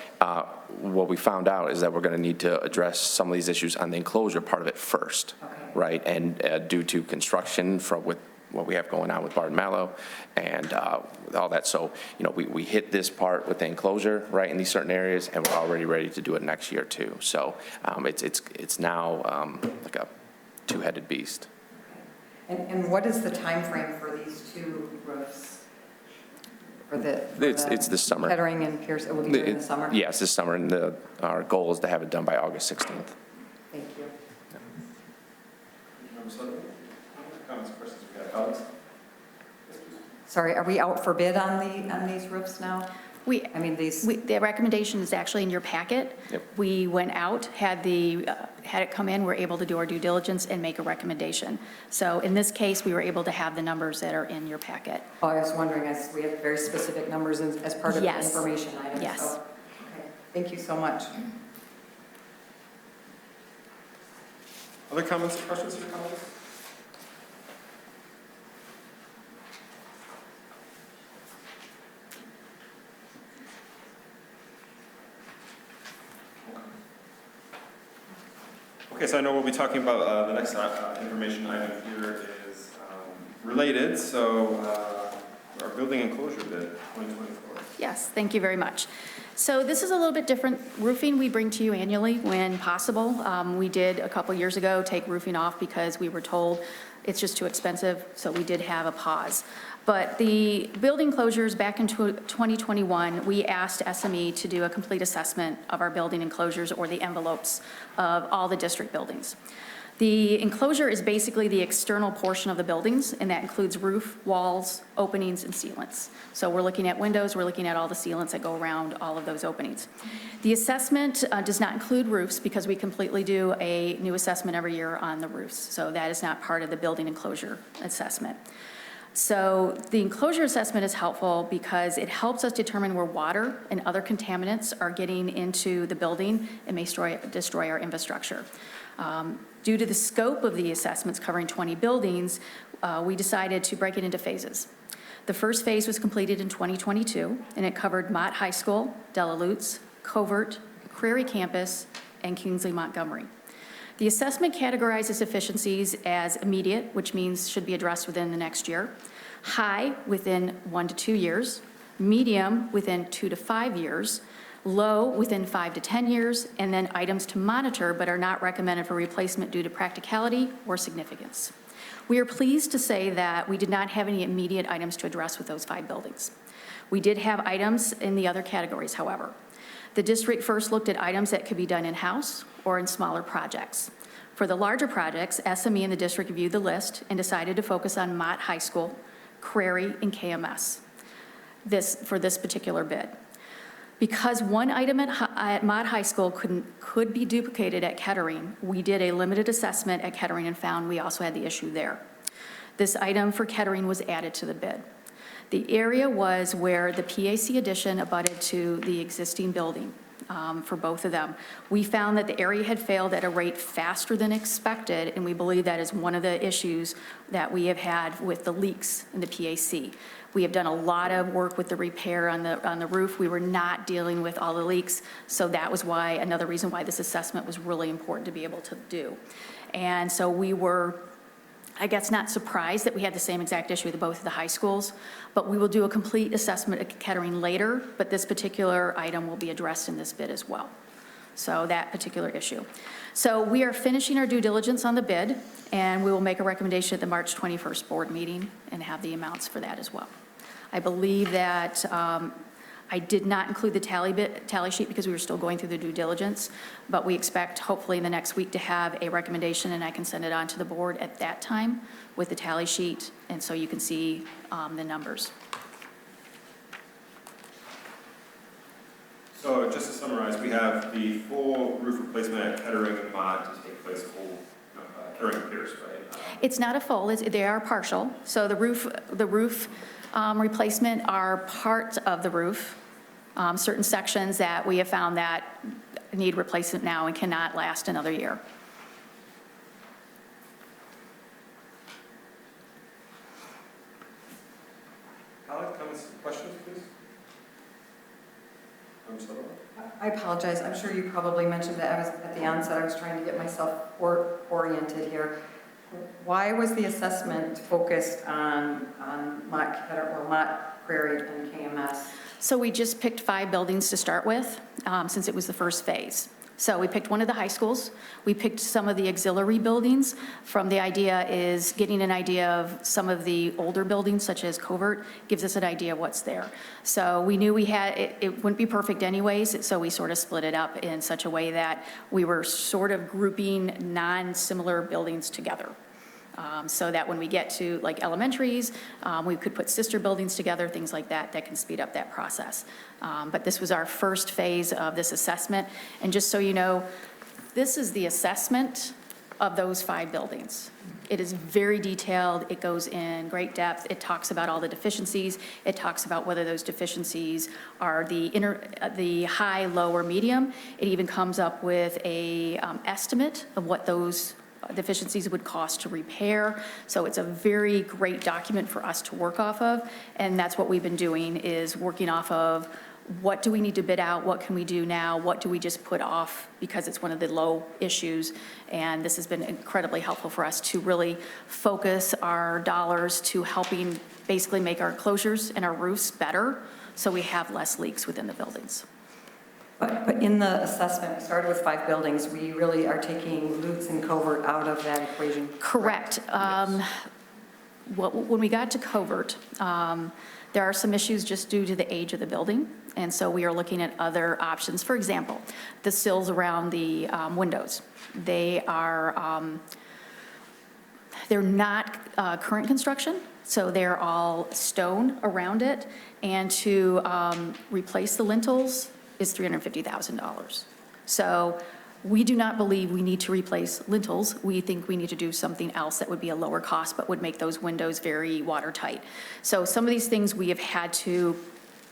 what we found out is that we're going to need to address some of these issues on the enclosure part of it first, right? And due to construction with what we have going on with Barton Mallow and all that. So, we hit this part with the enclosure, right, in these certain areas, and we're already ready to do it next year too. So it's now like a two-headed beast. And what is the time frame for these two roofs? It's this summer. Kettering and Pierce, it will be during the summer? Yes, this summer, and our goal is to have it done by August 16th. Thank you. Comments, questions, we got colleagues? Sorry, are we out for bid on these roofs now? The recommendation is actually in your packet. Yep. We went out, had it come in, we're able to do our due diligence and make a recommendation. So in this case, we were able to have the numbers that are in your packet. Oh, I was wondering, as we have very specific numbers as part of the information item. Yes. So, okay. Thank you so much. Other comments or questions from your colleagues? Okay, so I know we'll be talking about the next information item here is related, so our building enclosure bid 2024. Yes, thank you very much. So this is a little bit different roofing we bring to you annually when possible. We did a couple years ago take roofing off because we were told it's just too expensive, so we did have a pause. But the building closures back in 2021, we asked SME to do a complete assessment of our building enclosures or the envelopes of all the district buildings. The enclosure is basically the external portion of the buildings, and that includes roof, walls, openings, and sealants. So we're looking at windows, we're looking at all the sealants that go around all of those openings. The assessment does not include roofs because we completely do a new assessment every year on the roofs. So that is not part of the building enclosure assessment. So the enclosure assessment is helpful because it helps us determine where water and other contaminants are getting into the building and may destroy our infrastructure. Due to the scope of the assessments covering 20 buildings, we decided to break it into phases. The first phase was completed in 2022, and it covered Mott High School, Della Lutz, Covert, Prairie Campus, and Kingsley Montgomery. The assessment categorizes efficiencies as immediate, which means should be addressed within the next year, high within 1 to 2 years, medium within 2 to 5 years, low within 5 to 10 years, and then items to monitor but are not recommended for replacement due to practicality or significance. We are pleased to say that we did not have any immediate items to address with those 5 buildings. We did have items in the other categories, however. The district first looked at items that could be done in-house or in smaller projects. For the larger projects, SME and the district reviewed the list and decided to focus on Mott High School, Crary, and KMS for this particular bid. Because one item at Mott High School could be duplicated at Kettering, we did a limited assessment at Kettering and found we also had the issue there. This item for Kettering was added to the bid. The area was where the PAC addition abutted to the existing building. for both of them. We found that the area had failed at a rate faster than expected, and we believe that is one of the issues that we have had with the leaks in the PAC. We have done a lot of work with the repair on the roof. We were not dealing with all the leaks, so that was why, another reason why this assessment was really important to be able to do. And so we were, I guess, not surprised that we had the same exact issue with both of the high schools, but we will do a complete assessment at Kettering later, but this particular item will be addressed in this bid as well. So that particular issue. So we are finishing our due diligence on the bid, and we will make a recommendation at the March 21st board meeting and have the amounts for that as well. I believe that I did not include the tally sheet because we were still going through the due diligence, but we expect hopefully in the next week to have a recommendation, and I can send it on to the board at that time with the tally sheet, and so you can see the numbers. So just to summarize, we have the full roof replacement at Kettering and Mott to take place, full Kettering and Pierce, right? It's not a full, they are partial. So the roof replacement are part of the roof. Certain sections that we have found that need replacement now and cannot last another year. Comments, questions, please? I apologize. I'm sure you probably mentioned that. I was at the onset. I was trying to get myself oriented here. Why was the assessment focused on Mott Prairie and KMS? So we just picked 5 buildings to start with, since it was the first phase. So we picked one of the high schools. We picked some of the auxiliary buildings. From the idea is getting an idea of some of the older buildings, such as Covert, gives us an idea of what's there. So we knew we had, it wouldn't be perfect anyways, so we sort of split it up in such a way that we were sort of grouping non-similar buildings together. So that when we get to like elementaries, we could put sister buildings together, things like that, that can speed up that process. But this was our first phase of this assessment. And just so you know, this is the assessment of those 5 buildings. It is very detailed. It goes in great depth. It talks about all the deficiencies. It talks about whether those deficiencies are the high, low, or medium. It even comes up with a estimate of what those deficiencies would cost to repair. So it's a very great document for us to work off of. And that's what we've been doing, is working off of what do we need to bid out, what can we do now, what do we just put off because it's one of the low issues. And this has been incredibly helpful for us to really focus our dollars to helping basically make our closures and our roofs better so we have less leaks within the buildings. But in the assessment, we started with 5 buildings. We really are taking Lutz and Covert out of that equation. Correct. When we got to Covert, there are some issues just due to the age of the building, and so we are looking at other options. For example, the sills around the windows. They are, they're not current construction, so they're all stone around it, and to replace the lintels is $350,000. So we do not believe we need to replace lintels. We think we need to do something else that would be a lower cost but would make those windows very watertight. So some of these things we have had to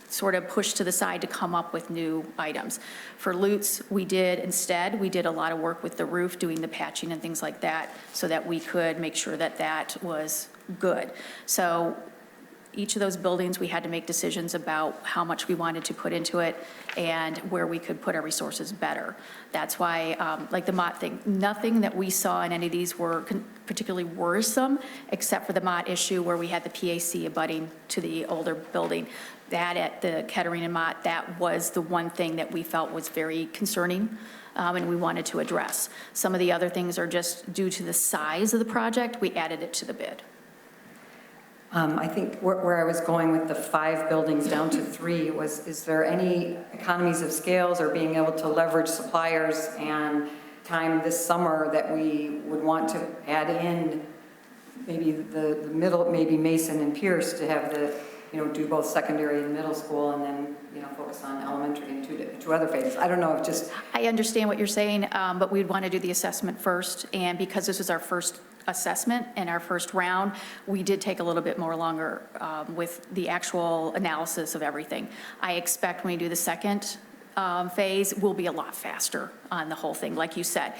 sort of push to the side to come up with new items. For Lutz, we did a lot of work with the roof, doing the patching and things like that, so that we could make sure that that was good. So each of those buildings, we had to make decisions about how much we wanted to put into it and where we could put our resources better. That's why, like the Mott thing, nothing that we saw in any of these were particularly worrisome, except for the Mott issue where we had the PAC abutting to the older building. That at the Kettering and Mott, that was the one thing that we felt was very concerning, and we wanted to address. Some of the other things are just due to the size of the project, we added it to the bid. I think where I was going with the 5 buildings down to 3 was, is there any economies of scales or being able to leverage suppliers and time this summer that we would want to add in maybe the middle, maybe Mason and Pierce to have the, do both secondary and middle school and then, focus on elementary and two other phases. I don't know if just... I understand what you're saying, but we'd want to do the assessment first. And because this was our first assessment and our first round, we did take a little bit more longer with the actual analysis of everything. I expect when we do the second phase, we'll be a lot faster on the whole thing, like you said,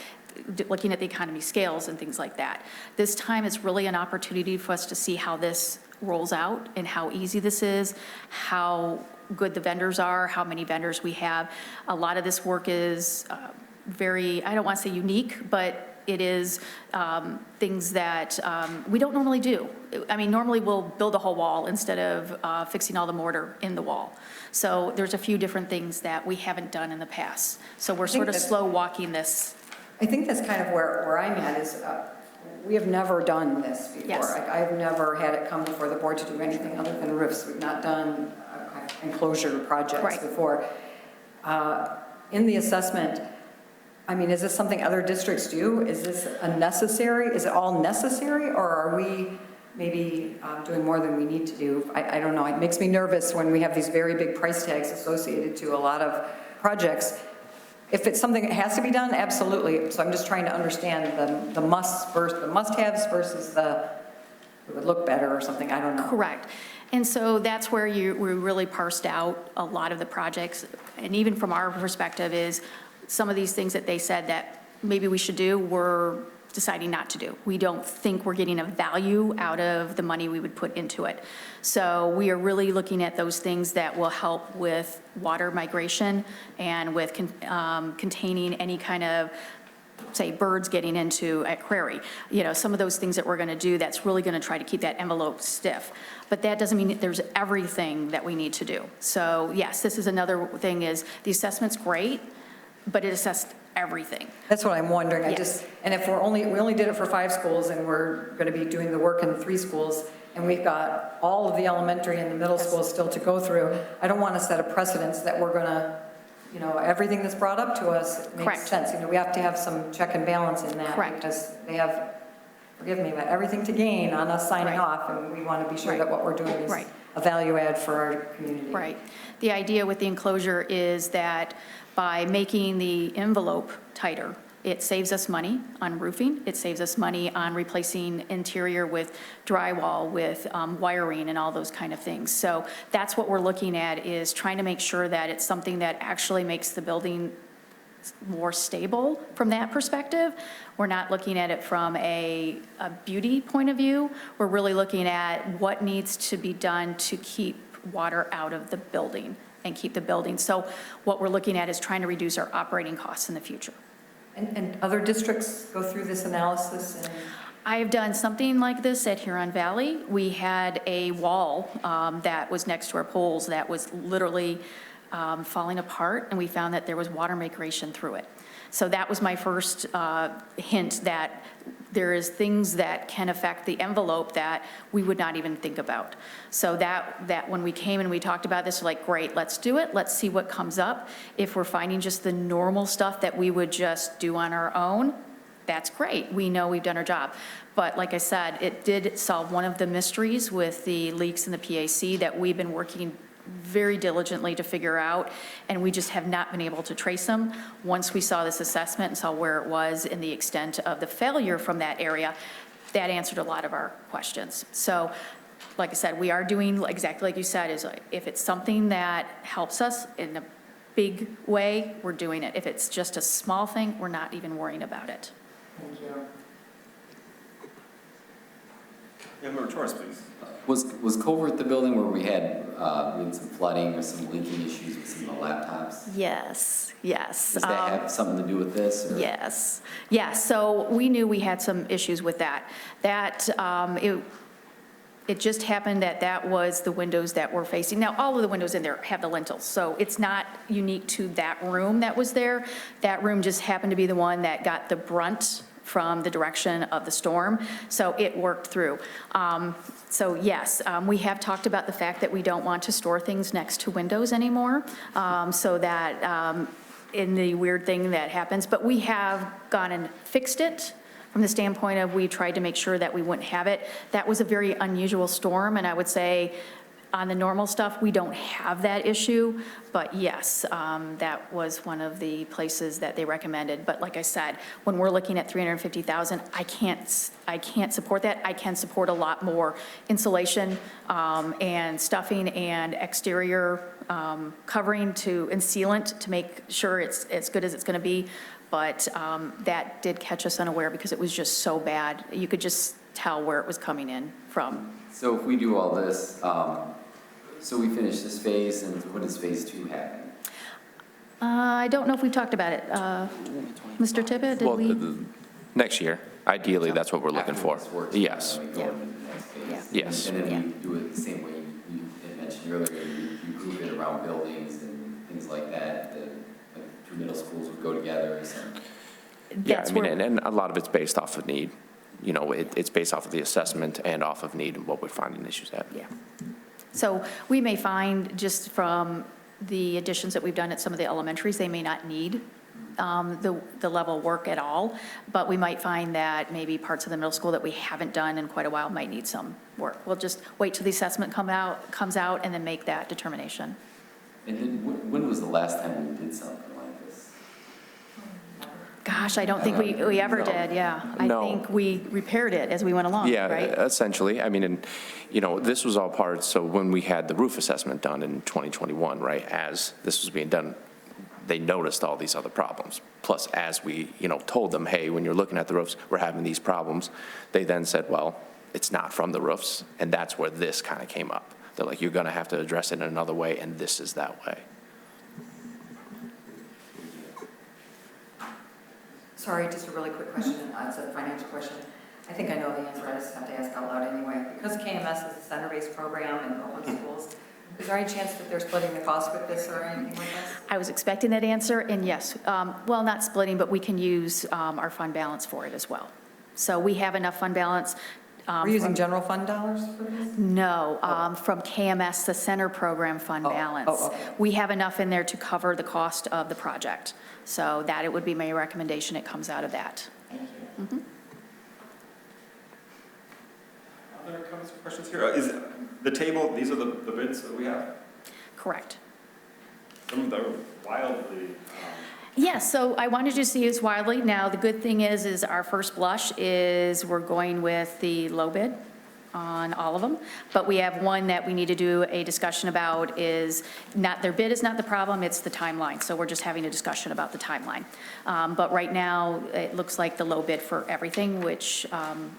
looking at the economy scales and things like that. This time, it's really an opportunity for us to see how this rolls out and how easy this is, how good the vendors are, how many vendors we have. A lot of this work is very, I don't want to say unique, but it is things that we don't normally do. I mean, normally we'll build a whole wall instead of fixing all the mortar in the wall. So there's a few different things that we haven't done in the past. So we're sort of slow walking this. I think that's kind of where I'm at is, we have never done this before. Yes. Like, I've never had it come before the board to do anything other than roofs. We've not done enclosure projects before. In the assessment, I mean, is this something other districts do? Is this is it all necessary, or are we maybe doing more than we need to do? I don't know. It makes me nervous when we have these very big price tags associated to a lot of projects. If it's something that has to be done, absolutely. So I'm just trying to understand the must-haves versus it would look better or something, I don't know. Correct. And so that's where we really parsed out a lot of the projects. And even from our perspective is some of these things that they said that maybe we should do, we're deciding not to do. We don't think we're getting a value out of the money we would put into it. So we are really looking at those things that will help with water migration and with containing any kind of, say, birds getting into at Prairie. You know, some of those things that we're going to do that's really going to try to keep that envelope stiff. But that doesn't mean that there's everything that we need to do. So yes, this is another thing is the assessment's great, but it assessed everything. That's what I'm wondering. Yes. And if we only did it for 5 schools and we're going to be doing the work in 3 schools, and we've got all of the elementary and the middle schools still to go through, I don't want to set a precedence that we're going to, you know, everything that's brought up to us makes sense. You know, we have to have some check and balance in that. Correct. Because they have, forgive me, but everything to gain on us signing off, and we want to be sure that what we're doing is a value add for our community. Right. The idea with the enclosure is that by making the envelope tighter, it saves us money on roofing. It saves us money on replacing interior with drywall, with wiring and all those kind of things. So that's what we're looking at, is trying to make sure that it's something that actually makes the building more stable from that perspective. We're not looking at it from a beauty point of view. We're really looking at what needs to be done to keep water out of the building and keep the building. So what we're looking at is trying to reduce our operating costs in the future. And other districts go through this analysis? And I have done something like this at Huron Valley. We had a wall that was next to our pools that was literally falling apart, and we found that there was water migration through it. So that was my first hint that there is things that can affect the envelope that we would not even think about. So that when we came and we talked about this, we're like, great, let's do it. Let's see what comes up. If we're finding just the normal stuff that we would just do on our own, that's great. We know we've done our job. But like I said, it did solve one of the mysteries with the leaks in the PAC that we've been working very diligently to figure out, and we just have not been able to trace them. Once we saw this assessment and saw where it was and the extent of the failure from that area, that answered a lot of our questions. So like I said, we are doing exactly like you said, is if it's something that helps us in a big way, we're doing it. If it's just a small thing, we're not even worrying about it. Thank you. Member Torres, please. Was Covert the building where we had some flooding or some leaking issues with some of the laptops? Yes, yes. Does that have something to do with this? Or? Yes, yes. So we knew we had some issues with that. It just happened that was the windows that we're facing. Now, all of the windows in there have the lintels, so it's not unique to that room that was there. That room just happened to be the one that got the brunt from the direction of the storm, so it worked through. So yes, we have talked about the fact that we don't want to store things next to windows anymore, so that in the weird thing that happens, but we have gone and fixed it from the standpoint of we tried to make sure that we wouldn't have it. That was a very unusual storm, and I would say On the normal stuff, we don't have that issue, but yes, that was one of the places that they recommended. But like I said, when we're looking at 350,000, I can't support that. I can support a lot more insulation and stuffing and exterior covering and sealant to make sure it's as good as it's going to be. But that did catch us unaware because it was just so bad. You could just tell where it was coming in from. So if we do all this, so we finish this phase, and what does phase 2 happen? I don't know if we talked about it. Mr. Tippett, did Well, we? next year, ideally, that's what we're looking for. After this works, Yes, then we go into the next phase. yes. And then we do it the same way you had mentioned earlier, you group it around buildings and things like that, like two middle schools would go together, so. Yeah, That's I mean, where- and a lot of it's based off of need. You know, it's based off of the assessment and off of need and what we're finding issues at. Yeah. So we may find, just from the additions that we've done at some of the elementaries, they may not need the level of work at all, but we might find that maybe parts of the middle school that we haven't done in quite a while might need some work. We'll just wait till the assessment comes out and then make that determination. And then when was the last time we did something like this? Gosh, I don't think we ever did, yeah. I No. think we repaired it as we went along, Yeah, right? essentially. I mean, and, you know, this was all part, so when we had the roof assessment done in 2021, right, as this was being done, they noticed all these other problems. Plus, as we, you know, told them, hey, when you're looking at the roofs, we're having these problems, they then said, well, it's not from the roofs, and that's where this kind of came up. They're like, you're going to have to address it in another way, and this is that way. Sorry, just a really quick question. It's a financial question. I think I know the answer. I just have to ask out loud anyway. Because KMS is a center-based program in public schools, is there any chance that they're splitting the cost with this or anything like this? I was expecting that answer, and yes, well, not splitting, but we can use our fund balance for it as well. So we have enough fund balance. We're using general fund dollars for this? No, from KMS, the center program fund balance. Okay. We have enough in there to cover the cost of the project. So that it would be my recommendation, it comes out of that. Thank you. Other comments or questions here? Is the table, these are the bids that we have? Correct. Some of them are wildly, Yes, so I wanted you to see it's widely. Now, the good thing is our first blush is we're going with the low bid on all of them, but we have one that we need to do a discussion about is not, their bid is not the problem, it's the timeline. So we're just having a discussion about the timeline. But right now, it looks like the low bid for everything, which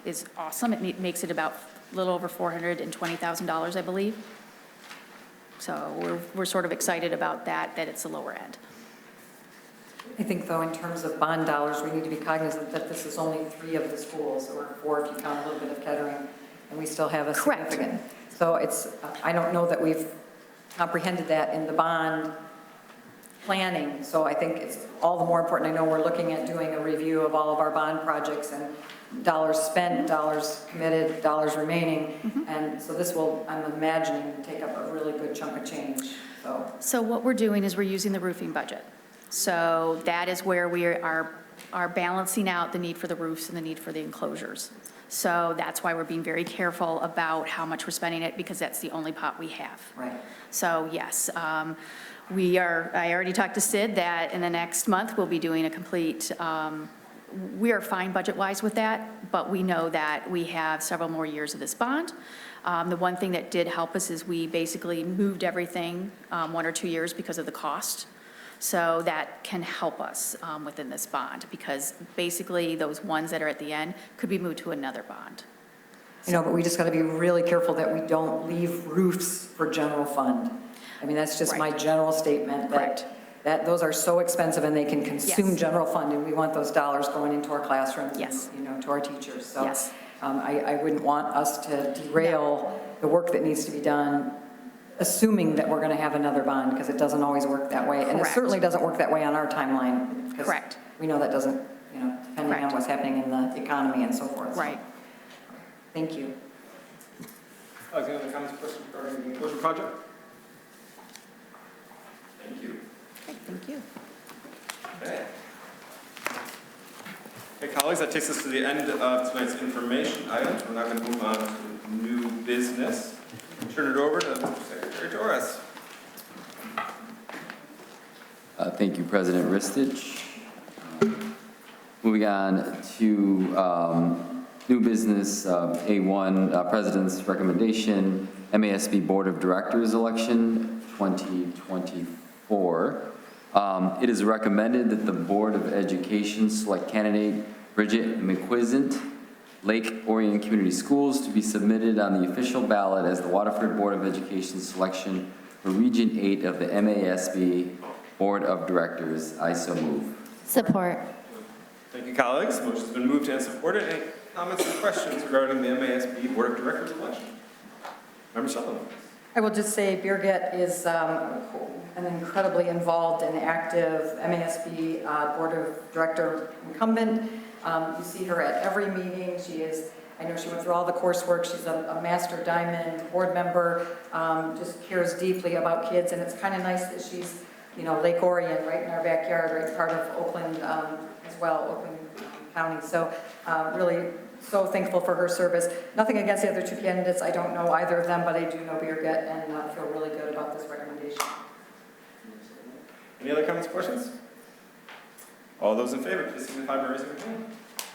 is awesome. It makes it about a little over $420,000, I believe. So we're sort of excited about that it's the lower end. I think, though, in terms of bond dollars, we need to be cognizant that this is only 3 of the schools, or 4 if you count a little bit of Kettering, and we still have a Correct. significant. So it's, I don't know that we've comprehended that in the bond planning. So I think it's all the more important. I know we're looking at doing a review of all of our bond projects and dollars spent, dollars committed, dollars remaining. And so this will, I'm imagining, take up a really good chunk of change, So what we're doing is we're using the roofing budget. So that is where we are balancing out the need for the roofs and the need for the enclosures. So that's why we're being very careful about how much we're spending it, because that's the only pot we have. Right. So yes, I already talked to Sid that in the next month, we'll be doing a complete, we are fine budget-wise with that, but we know that we have several more years of this bond. The one thing that did help us is we basically moved everything 1 or 2 years because of the cost. So that can help us within this bond, because basically those ones that are at the end could be moved to another bond. You know, but we just got to be really careful that we don't leave roofs for general fund. I mean, that's just my general statement, that those are so expensive and they can consume general fund, and we want those dollars going into our classrooms, and, you know, to our teachers. So I wouldn't want us to derail the work that needs to be done, assuming that we're going to have another bond, because it doesn't always work that way. And it certainly doesn't work that way on our timeline. Correct. We know that doesn't, you know, depending on what's happening in the economy and so forth. Right. So, thank you. Any other comments or questions regarding the enclosure project? Thank you. Thank you. Okay. Okay, colleagues, that takes us to the end of tonight's information items. We're now going to move on to new business. turn it over to Secretary Torres. Thank you, President Ristich. Moving on to new business, A1, President's recommendation, MASB Board of Directors election 2024. It is recommended that the Board of Education select candidate Bridget McQuisant, Lake Orion Community Schools, to be submitted on the official ballot as the Waterford Board of Education selection for Region 8 of the MASB Board of Directors. I so move. Support. Thank you, colleagues. Motion's been moved and supported. Any comments or questions regarding the MASB Board of Directors election? Member Sullivan. I will just say Birgit is an incredibly involved and active MASB Board of Director incumbent. You see her at every meeting. She is, I know she went through all the coursework. She's a Master Diamond board member, just cares deeply about kids. And it's kind of nice that she's, you know, Lake Orion, right in our backyard, right part of Oakland as well, Oakland County. So really so thankful for her service. Nothing against the other two candidates. I don't know either of them, but I do know Birgit and feel really good about this recommendation. Any other comments or questions? All those in favor, please signify by raising your hand.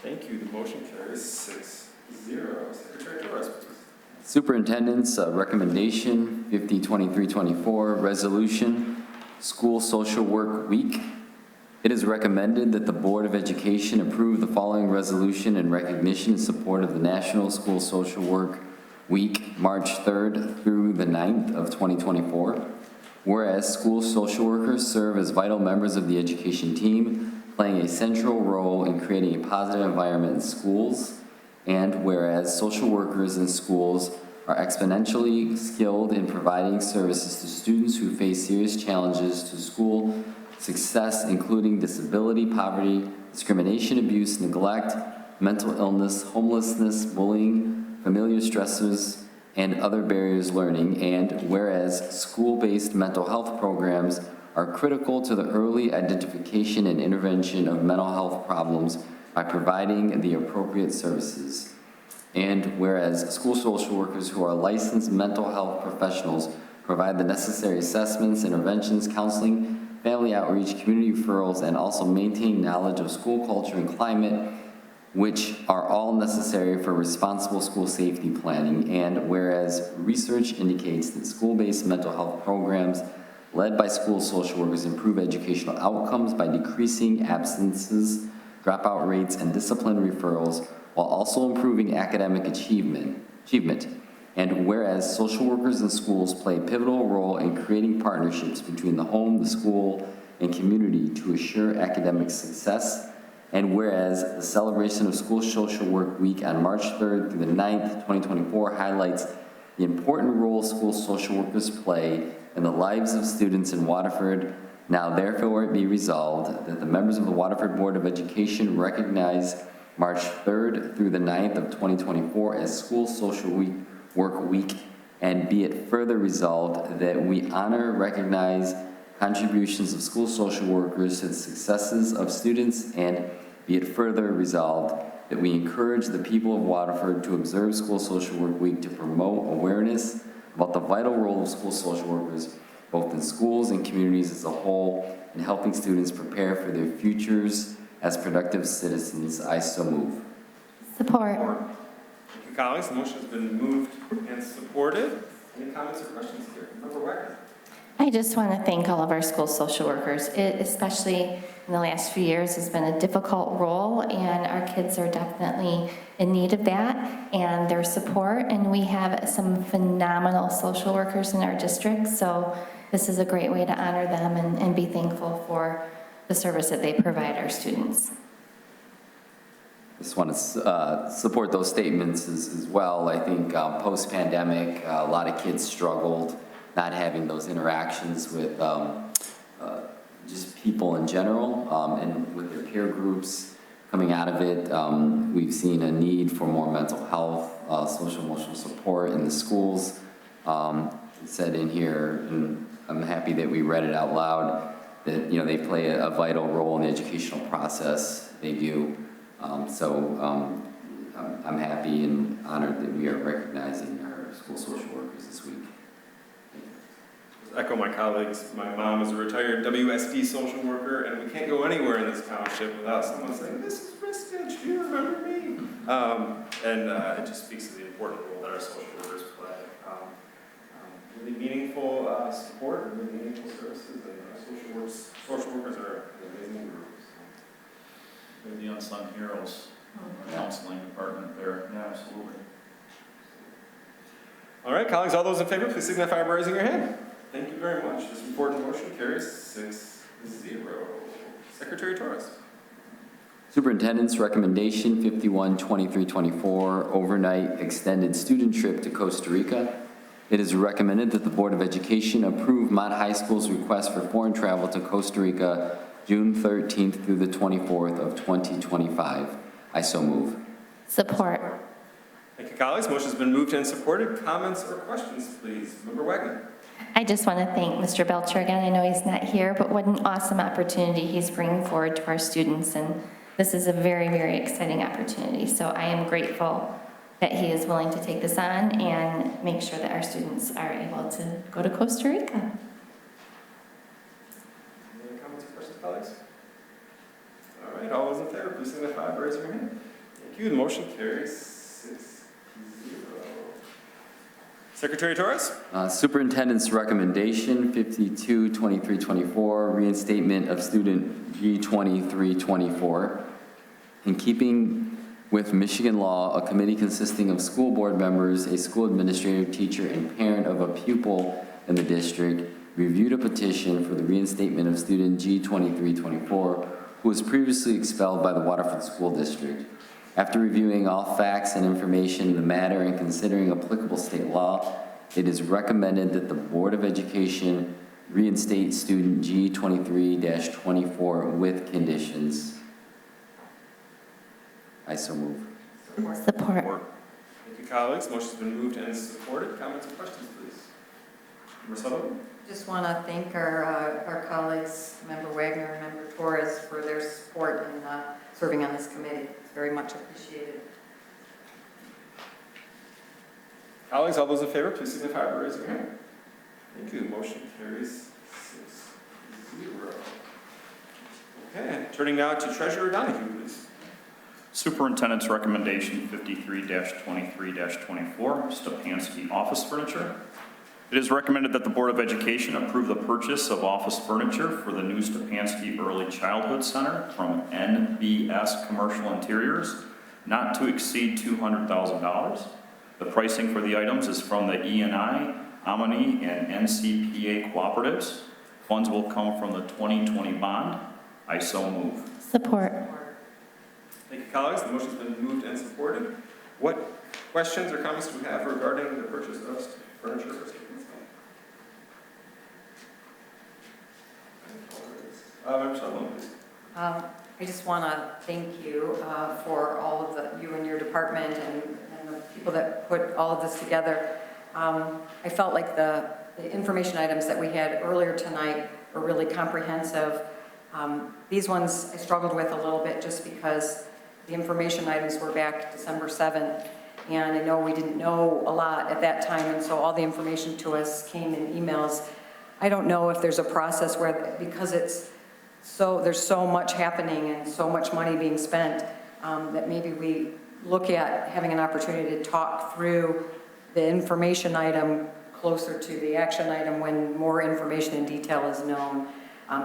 Thank you. The motion carries 6-0. Secretary Torres, please. Superintendent's recommendation, 50-23-24, resolution, School Social Work Week. It is recommended that the Board of Education approve the following resolution in recognition and support of the National School Social Work Week, March 3rd through the 9th of 2024. Whereas school social workers serve as vital members of the education team, playing a central role in creating a positive environment in schools, and whereas social workers in schools are exponentially skilled in providing services to students who face serious challenges to school success, including disability, poverty, discrimination, abuse, neglect, mental illness, homelessness, bullying, familiar stressors, and other barriers learning, and whereas school-based mental health programs are critical to the early identification and intervention of mental health problems by providing the appropriate services. And whereas school social workers who are licensed mental health professionals provide the necessary assessments, interventions, counseling, family outreach, community referrals, and also maintain knowledge of school culture and climate, which are all necessary for responsible school safety planning. And whereas research indicates that school-based mental health programs led by school social workers improve educational outcomes by decreasing absences, dropout rates, and discipline referrals, while also improving academic achievement. And whereas social workers in schools play a pivotal role in creating partnerships between the home, the school, and community to assure academic success. And whereas the celebration of School Social Work Week on March 3rd through the 9th, 2024 highlights the important role school social workers play in the lives of students in Waterford. Now therefore it be resolved that the members of the Waterford Board of Education recognize March 3rd through the 9th of 2024 as School Social Work Week, and be it further resolved that we honor, recognize contributions of school social workers to the successes of students, and be it further resolved that we encourage the people of Waterford to observe School Social Work Week to promote awareness about the vital role of school social workers, both in schools and communities as a whole, in helping students prepare for their futures as productive citizens. I so move. Support. Thank you, colleagues. The motion has been moved and supported. Any comments or questions here? Member Wagner. I just want to thank all of our school social workers. It, especially in the last few years, has been a difficult role, and our kids are definitely in need of that and their support. And we have some phenomenal social workers in our district, so this is a great way to honor them and be thankful for the service that they provide our students. Just want to support those statements as well. I think post-pandemic, a lot of kids struggled not having those interactions with just people in general and with their peer groups. Coming out of it, we've seen a need for more mental health, social emotional support in the schools. It said in here, and I'm happy that we read it out loud, that they play a vital role in the educational process. They do. I'm happy and honored that we are recognizing our school social workers this week. echo my colleagues. My mom is a retired WSD social worker, and we can't go anywhere in this township without someone saying, "Mrs. Riskich, do you remember me?" It just speaks to the important role that our social workers play. Really meaningful support and really meaningful services, and our social workers are an amazing group. They're the unsung heroes, our counseling department there. Yeah, absolutely. All right, colleagues, all those in favor, please signify by raising your hand. Thank you very much. This important motion carries 6-0. Secretary Torres. Superintendent's recommendation 51-2324, overnight extended student trip to Costa Rica. It is recommended that the Board of Education approve Mott High School's request for foreign travel to Costa Rica June 13th through the 24th of 2025. I so move. Support. Thank you, colleagues. Motion's been moved and supported. Comments or questions, please? Member Wagner. I just want to thank Mr. Belcher again. I know he's not here, but what an awesome opportunity he's bringing forward to our students. And this is a very, very exciting opportunity. So I am grateful that he is willing to take this on and make sure that our students are able to go to Costa Rica. Any other comments or questions, colleagues? All right, all those in favor, please signify by raising your hand. Thank you. The motion carries 6-0. Secretary Torres. Superintendent's recommendation 52-2324, reinstatement of student G2324. In keeping with Michigan law, a committee consisting of school board members, a school administrator, teacher, and parent of a pupil in the district reviewed a petition for the reinstatement of student G2324, who was previously expelled by the Waterford School District. After reviewing all facts and information in the matter and considering applicable state law, it is recommended that the Board of Education reinstate student G23-24 with conditions. I so move. Support. Thank you, colleagues. Motion's been moved and supported. Comments or questions, please? Member Sutherland. Just want to thank our colleagues, Member Wagner and Member Torres, for their support in serving on this committee. It's very much appreciated. Colleagues, all those in favor, please signify by raising your hand. Thank you. Motion carries 6-0. Okay, turning now to Treasurer Donahue, please. Superintendent's recommendation 53-23-24, Stepanski office furniture. It is recommended that the Board of Education approve the purchase of office furniture for the new Stepanski Early Childhood Center from NBS Commercial Interiors, not to exceed $200,000. The pricing for the items is from the E&I, Omni, and NCPA cooperatives. Funds will come from the 2020 bond. I so move. Support. Thank you, colleagues. The motion's been moved and supported. What questions or comments do we have regarding the purchase of furniture for students? Member Sutherland, please. I just want to thank you for all of you and your department and the people that put all of this together. I felt like the information items that we had earlier tonight were really comprehensive. These ones I struggled with a little bit just because the information items were back December 7th, and I know we didn't know a lot at that time, and so all the information to us came in emails. I don't know if there's a process where, because there's so much happening and so much money being spent, that maybe we look at having an opportunity to talk through the information item closer to the action item when more information in detail is known.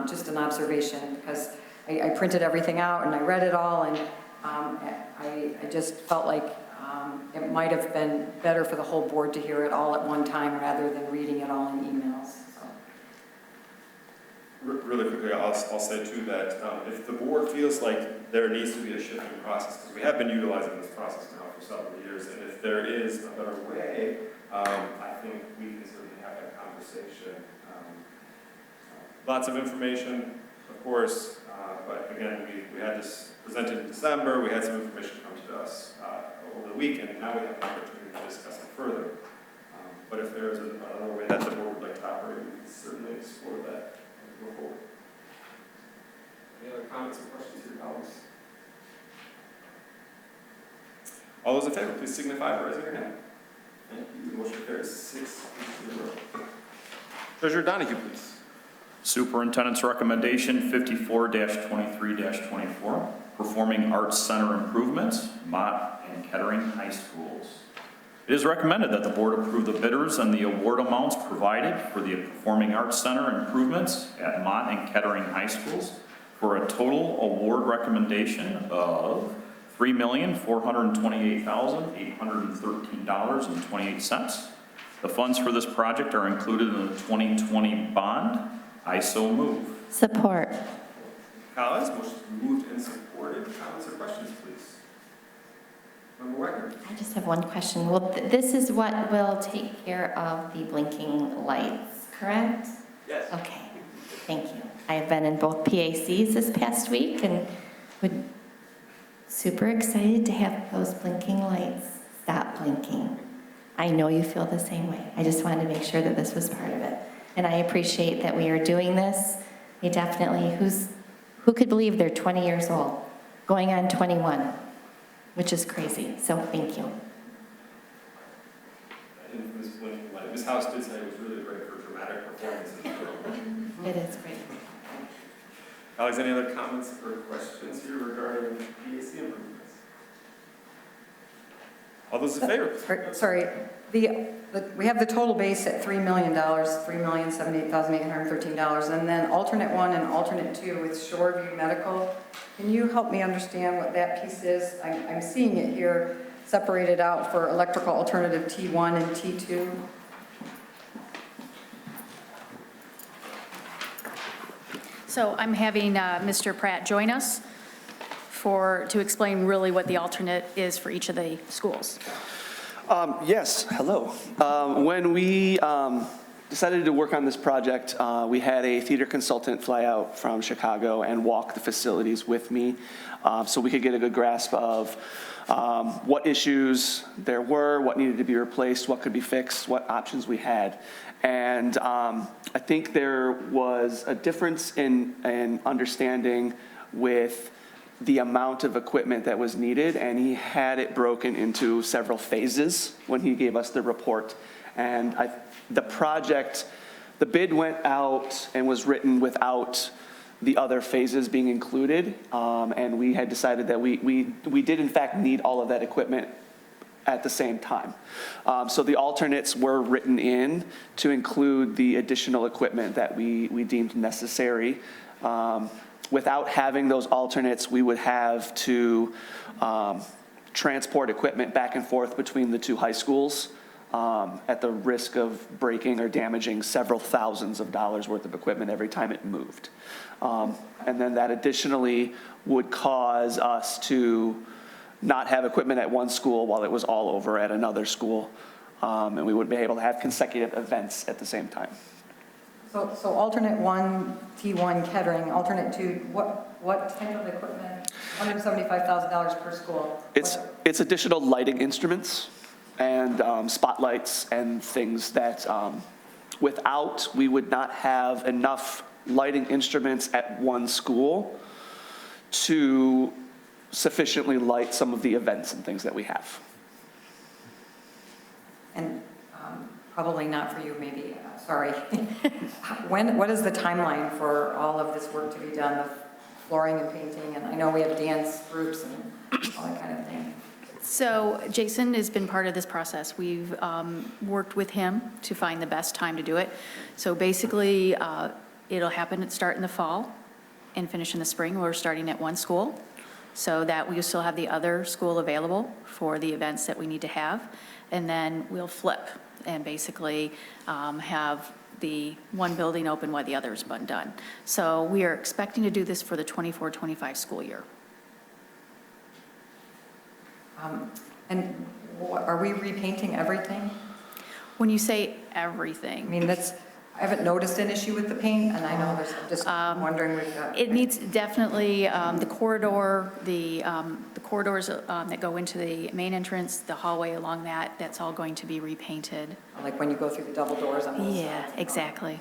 Just an observation, because I printed everything out and I read it all, and I just felt like it might have been better for the whole board to hear it all at one time rather than reading it all in emails. So. Really quickly, I'll say too that if the board feels like there needs to be a shift in process, because we have been utilizing this process now for several years, and if there is a better way, I think we can certainly have that conversation. Lots of information, of course, but again, we had this presented in December, we had some information come to us over the weekend, and now we have an opportunity to discuss it further. But if there is another way that the board would like to operate, we can certainly explore that and go forward. Any other comments or questions here, colleagues? All those in favor, please signify by raising your hand. Thank you. The motion carries 6-0. Treasurer Donahue, please. Superintendent's recommendation 54-23-24, Performing Arts Center Improvements, Mott and Kettering High Schools. It is recommended that the board approve the bidders and the award amounts provided for the Performing Arts Center improvements at Mott and Kettering High Schools for a total award recommendation of $3,428,813.28. The funds for this project are included in the 2020 bond. I so move. Support. Collins, motion's been moved and supported. Comments or questions, please? Member Wagner. I just have one question. Well, this is what will take care of the blinking lights, correct? Yes. Okay, thank you. I have been in both PACs this past week and would super excited to have those blinking lights stop blinking. I know you feel the same way. I just wanted to make sure that this was part of it. And I appreciate that we are doing this. We definitely, who could believe they're 20 years old, going on 21, which is crazy. So thank you. Ms. House did say it was really great for dramatic performances. It is great. Alex, any other comments or questions here regarding PAC improvements? All those in favor? Sorry, we have the total base at $3 million, $3,078,813, and then alternate one and alternate two with Shoreview Medical. Can you help me understand what that piece is? I'm seeing it here separated out for electrical alternative T1 and T2. So I'm having Mr. Pratt join us to explain really what the alternate is for each of the schools. Yes, hello. When we decided to work on this project, we had a theater consultant fly out from Chicago and walk the facilities with me so we could get a good grasp of what issues there were, what needed to be replaced, what could be fixed, what options we had. And I think there was a difference in understanding with the amount of equipment that was needed, and he had it broken into several phases when he gave us the report. And the project, the bid went out and was written without the other phases being included, and we had decided that we did in fact need all of that equipment at the same time. So the alternates were written in to include the additional equipment that we deemed necessary. Without having those alternates, we would have to transport equipment back and forth between the two high schools at the risk of breaking or damaging several thousands of dollars worth of equipment every time it moved. And then that additionally would cause us to not have equipment at one school while it was all over at another school. And we wouldn't be able to have consecutive events at the same time. So alternate one, T1 Kettering, alternate two, what type of equipment? $175,000 per school. It's additional lighting instruments and spotlights and things that without, we would not have enough lighting instruments at one school to sufficiently light some of the events and things that we have. And probably not for you, maybe, sorry. What is the timeline for all of this work to be done, the flooring and painting? And I know we have dance groups and all that kind of thing. So Jason has been part of this process. We've worked with him to find the best time to do it. So basically, it'll start in the fall and finish in the spring. We're starting at one school so that we still have the other school available for the events that we need to have. And then we'll flip and basically have the one building open while the other's been done. So we are expecting to do this for the 24-25 school year. And are we repainting everything? When you say everything. I mean, I haven't noticed an issue with the paint, and I know there's, just wondering with that. It needs definitely the corridor, the corridors that go into the main entrance, the hallway along that, that's all going to be repainted. Like when you go through the double doors on both sides? Yeah, exactly.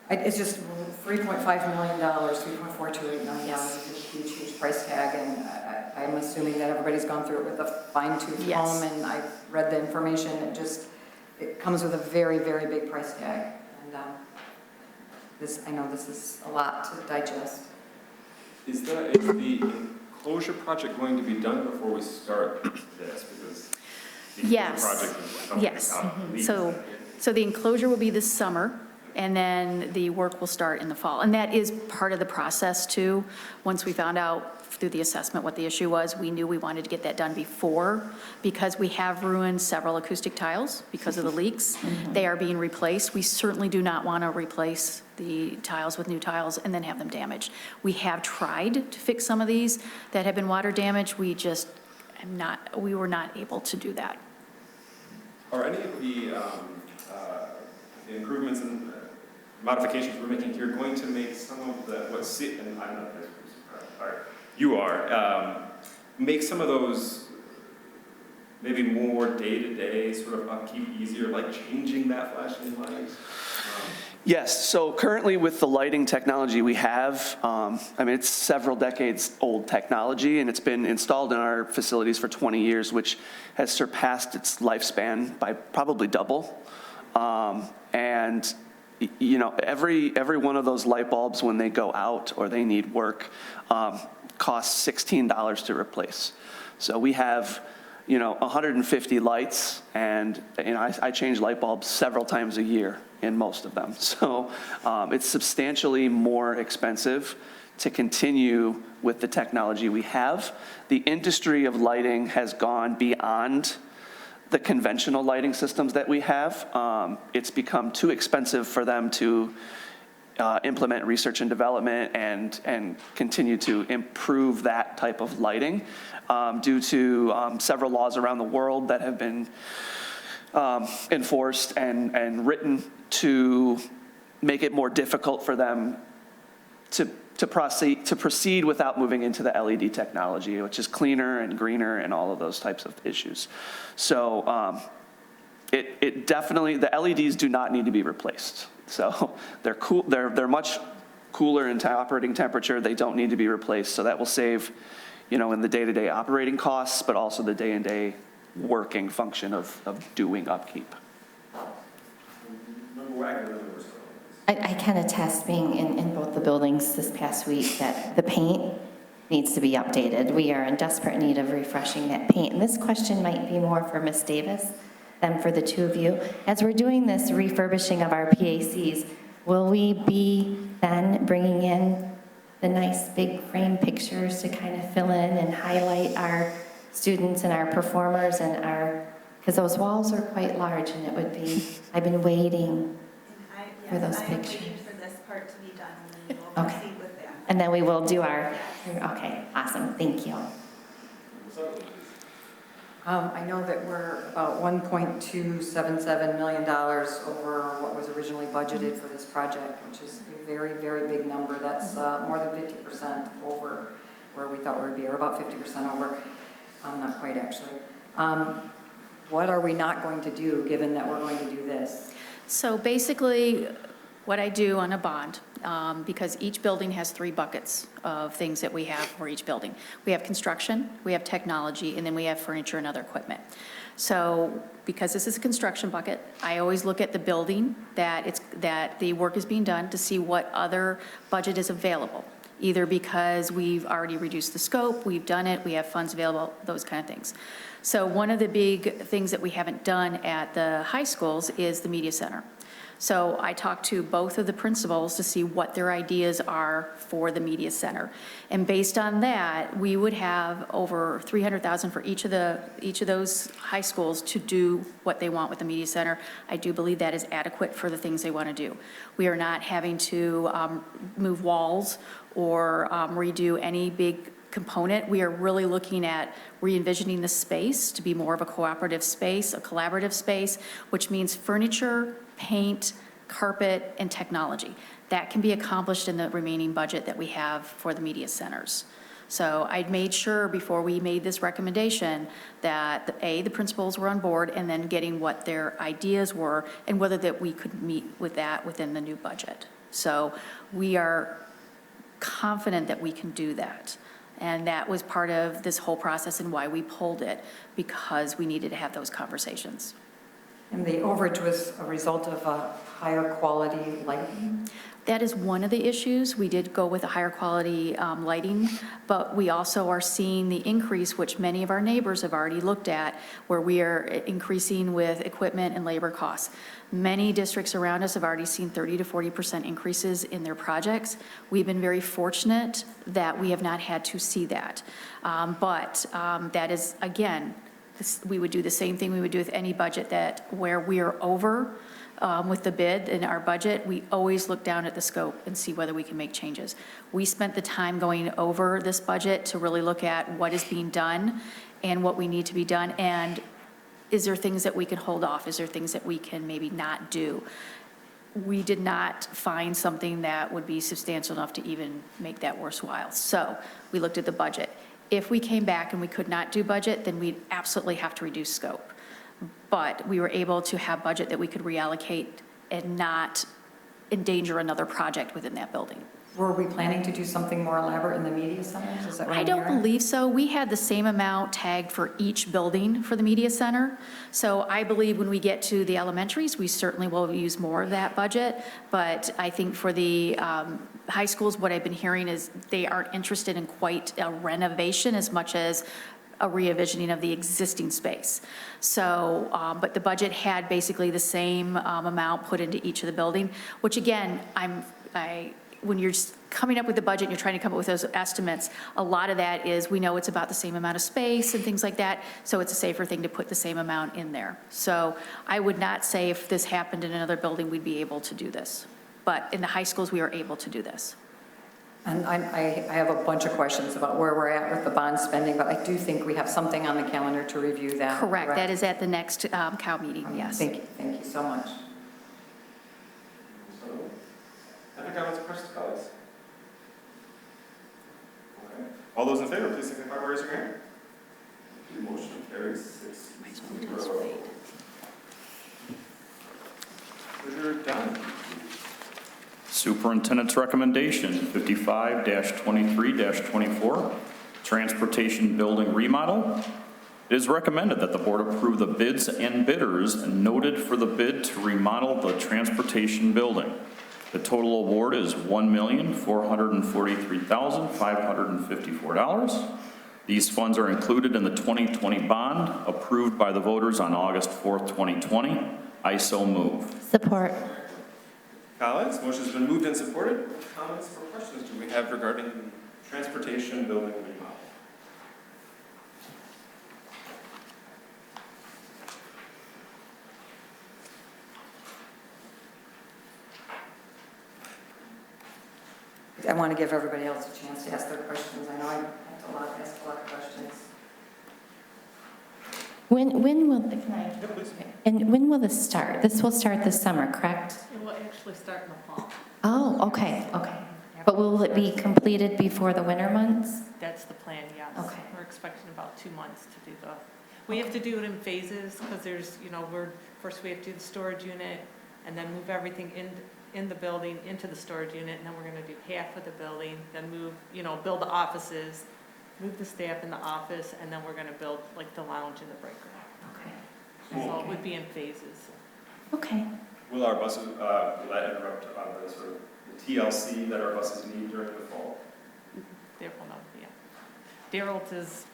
It's just $3.5 million, $3.428 million, it's a huge, huge price tag, and I'm assuming that everybody's gone through it with a fine-tooth Yes. comb, and I read the information, it comes with a very, very big price tag. And I know this is a lot to digest. Is the enclosure project going to be done before we start this? Because the Yes. project is something Yes. out of Mhm. league. So the enclosure will be this summer, and then the work will start in the fall. And that is part of the process, too. Once we found out through the assessment what the issue was, we knew we wanted to get that done before, because we have ruined several acoustic tiles because of the leaks. They are being replaced. We certainly do not want to replace the tiles with new tiles and then have them damaged. We have tried to fix some of these that have been water damaged. We were not able to do that. Are any of the improvements and modifications we're making here going to make some of the, and I'm not this part, you are, make some of those maybe more day-to-day sort of upkeep easier, like changing that flashing light? Yes, so currently with the lighting technology we have, it's several decades old technology, and it's been installed in our facilities for 20 years, which has surpassed its lifespan by probably double. And every one of those light bulbs, when they go out or they need work, costs $16 to replace. So we have 150 lights, and I change light bulbs several times a year in most of them. So it's substantially more expensive to continue with the technology we have. The industry of lighting has gone beyond the conventional lighting systems that we have. It's become too expensive for them to implement research and development and continue to improve that type of lighting due to several laws around the world that have been enforced and written to make it more difficult for them to proceed without moving into the LED technology, which is cleaner and greener and all of those types of issues. So it definitely, the LEDs do not need to be replaced. So they're cool. They're much cooler in operating temperature. They don't need to be replaced. So that will save, in the day-to-day operating costs, but also the day-to-day working function of doing upkeep. I can attest, being in both the buildings this past week, that the paint needs to be updated. We are in desperate need of refreshing that paint. And this question might be more for Ms. Davis than for the two of you. As we're doing this refurbishing of our PACs, will we be then bringing in the nice big frame pictures to kind of fill in and highlight our students and our performers and because those walls are quite large, and it would be, I've been waiting for those pictures. I'm waiting for this part to be done, and then we'll proceed with that. And then we will do okay, awesome, thank you. I know that we're about $1.277 million over what was originally budgeted for this project, which is a very, very big number. That's more than 50% over where we thought we would be, or about 50% over. Not quite, actually. What are we not going to do, given that we're going to do this? So basically, what I do on a bond, because each building has 3 buckets of things that we have for each building. We have construction, we have technology, and then we have furniture and other equipment. So because this is a construction bucket, I always look at the building that the work is being done to see what other budget is available, either because we've already reduced the scope, we've done it, we have funds available, those kind of things. So one of the big things that we haven't done at the high schools is the media center. So I talked to both of the principals to see what their ideas are for the media center. And based on that, we would have over $300,000 for each of those high schools to do what they want with the media center. I do believe that is adequate for the things they want to do. We are not having to move walls or redo any big component. We are really looking at re-envisioning the space to be more of a cooperative space, a collaborative space, which means furniture, paint, carpet, and technology. That can be accomplished in the remaining budget that we have for the media centers. So I'd made sure before we made this recommendation that the principals were on board, and then getting what their ideas were and whether that we could meet with that within the new budget. So we are confident that we can do that. And that was part of this whole process and why we pulled it, because we needed to have those conversations. And the overage was a result of a higher quality lighting? That is one of the issues. We did go with a higher quality lighting, but we also are seeing the increase, which many of our neighbors have already looked at, where we are increasing with equipment and labor costs. Many districts around us have already seen 30 to 40% increases in their projects. We've been very fortunate that we have not had to see that. But that is, again, we would do the same thing we would do with any budget, that where we are over with the bid in our budget, we always look down at the scope and see whether we can make changes. We spent the time going over this budget to really look at what is being done and what we need to be done, and is there things that we can hold off? Is there things that we can maybe not do? We did not find something that would be substantial enough to even make that worthwhile. So we looked at the budget. If we came back and we could not do budget, then we'd absolutely have to reduce scope. But we were able to have budget that we could reallocate and not endanger another project within that building. Were we planning to do something more elaborate in the media centers? Is that what I I'm don't hearing? believe so. We had the same amount tagged for each building for the media center. So I believe when we get to the elementaries, we certainly will use more of that budget. But I think for the high schools, what I've been hearing is they aren't interested in quite a renovation as much as a re-envisioning of the existing space. So, but the budget had basically the same amount put into each of the building, which again, when you're coming up with the budget and you're trying to come up with those estimates, a lot of that is, we know it's about the same amount of space and things like that, so it's a safer thing to put the same amount in there. So I would not say if this happened in another building, we'd be able to do this. But in the high schools, we are able to do this. And I have a bunch of questions about where we're at with the bond spending, but I do think we have something on the calendar to review that. Correct. That is at the next COW meeting, yes. Thank you so much. Other comments or questions, colleagues? Okay. All those in favor, please signify by raising your hand. Motion carries 6-0. We're done. Superintendent's recommendation, 55-23-24, Transportation Building Remodel. It is recommended that the board approve the bids and bidders noted for the bid to remodel the transportation building. The total award is $1,443,554. These funds are included in the 2020 bond approved by the voters on August 4th, 2020. I so move. Support. Colleagues, motion's been moved and supported. Comments or questions do we have regarding the transportation building remodel? I want to give everybody else a chance to ask their questions. I know I asked a lot of questions. When will, and when will this start? This will start this summer, correct? It will actually start in the fall. Oh, okay. But will it be completed before the winter months? That's the plan, yes. Okay. We're expecting about 2 months to do we have to do it in phases, because there's, first we have to do the storage unit, and then move everything in the building into the storage unit, and then we're gonna do half of the building, then move, build the offices, move the staff in the office, and then we're gonna build like the lounge and the break room. Okay. So it would be in phases. Okay. Will our buses, will that interrupt the sort of the TLC that our buses need during the fall? Daryl, no, yeah. Daryl is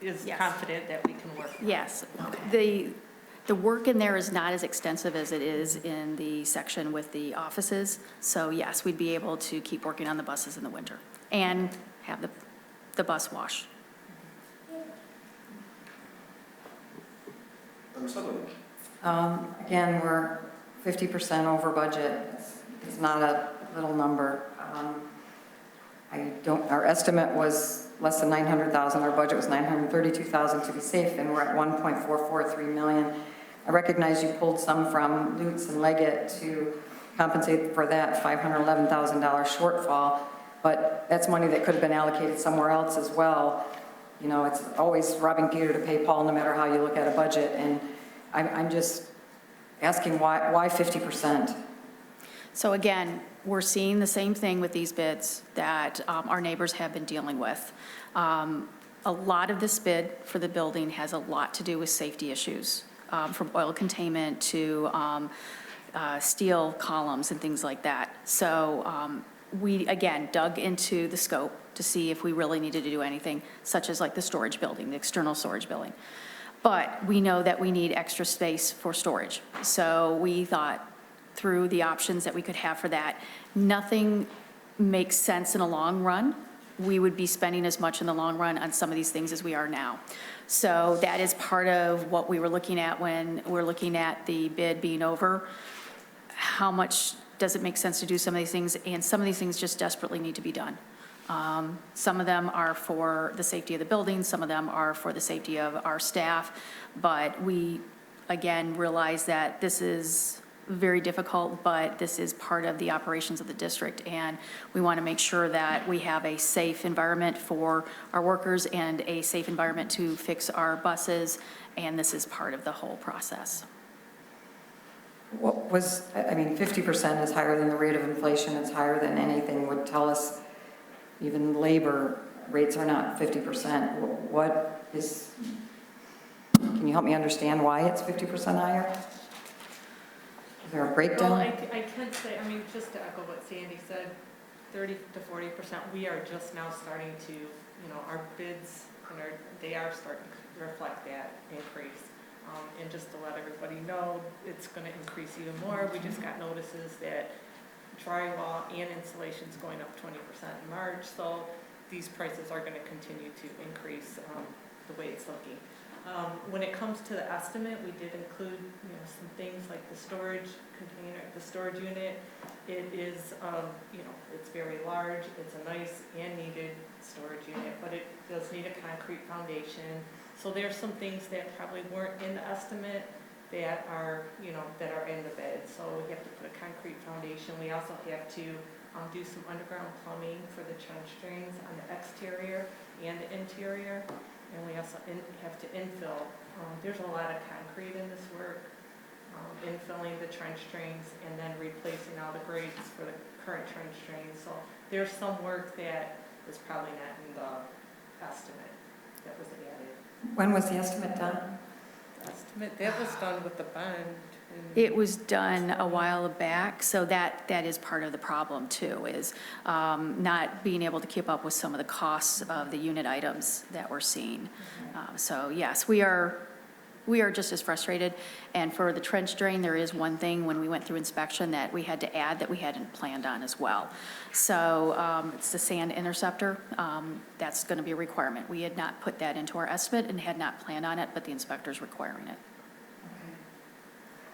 Yes. confident that we can work. Yes. The work in there is not as extensive as it is in the section with the offices. So yes, we'd be able to keep working on the buses in the winter and have the bus wash. Again, we're 50% over budget. It's not a little number. Our estimate was less than 900,000. Our budget was 932,000 to be safe, and we're at 1.443 million. I recognize you pulled some from Lutz and Leggett to compensate for that $511,000 shortfall, but that's money that could have been allocated somewhere else as well. It's always robbing Peter to pay Paul, no matter how you look at a budget, and I'm just asking why 50%? So again, we're seeing the same thing with these bids that our neighbors have been dealing with. A lot of this bid for the building has a lot to do with safety issues. from oil containment to steel columns and things like that. So we, again, dug into the scope to see if we really needed to do anything, such as like the storage building, the external storage building. But we know that we need extra space for storage. So we thought through the options that we could have for that. Nothing makes sense in a long run. We would be spending as much in the long run on some of these things as we are now. So that is part of what we were looking at when we're looking at the bid being over. How much does it make sense to do some of these things? And some of these things just desperately need to be done. Some of them are for the safety of the building, some of them are for the safety of our staff, but we, again, realize that this is very difficult, but this is part of the operations of the district, and we want to make sure that we have a safe environment for our workers and a safe environment to fix our buses, and this is part of the whole process. What was, I mean, 50% is higher than the rate of inflation, it's higher than anything would tell us. Even labor rates are not 50%. What is, can you help me understand why it's 50% higher? Is there a breakdown? Well, I can say, I mean, just to echo what Sandy said, 30 to 40%, we are just now starting to, you know, our bids, and they are starting to reflect that increase. And just to let everybody know, it's going to increase even more. We just got notices that drywall and insulation is going up 20% in March, so these prices are going to continue to increase the way it's looking. When it comes to the estimate, we did include, you know, some things like the storage container, the storage unit. It is, you know, it's very large. It's a nice and needed storage unit, but it does need a concrete foundation. So there's some things that probably weren't in the estimate that are, you know, that are in the bid. So we have to put a concrete foundation. We also have to do some underground plumbing for the trench drains on the exterior and the interior. And we also have to infill. There's a lot of concrete in this work, infilling the trench drains and then replacing all the grates for the current trench drains. So there's some work that is probably not in the estimate that was added. When was the estimate done? Estimate, that was done with the bond. It was done a while back, so that is part of the problem too, is not being able to keep up with some of the costs of the unit items that we're seeing. So yes, we are just as frustrated. And for the trench drain, there is one thing when we went through inspection that we had to add that we hadn't planned on as well. So it's the sand interceptor. That's going to be a requirement. We had not put that into our estimate and had not planned on it, but the inspector's requiring it.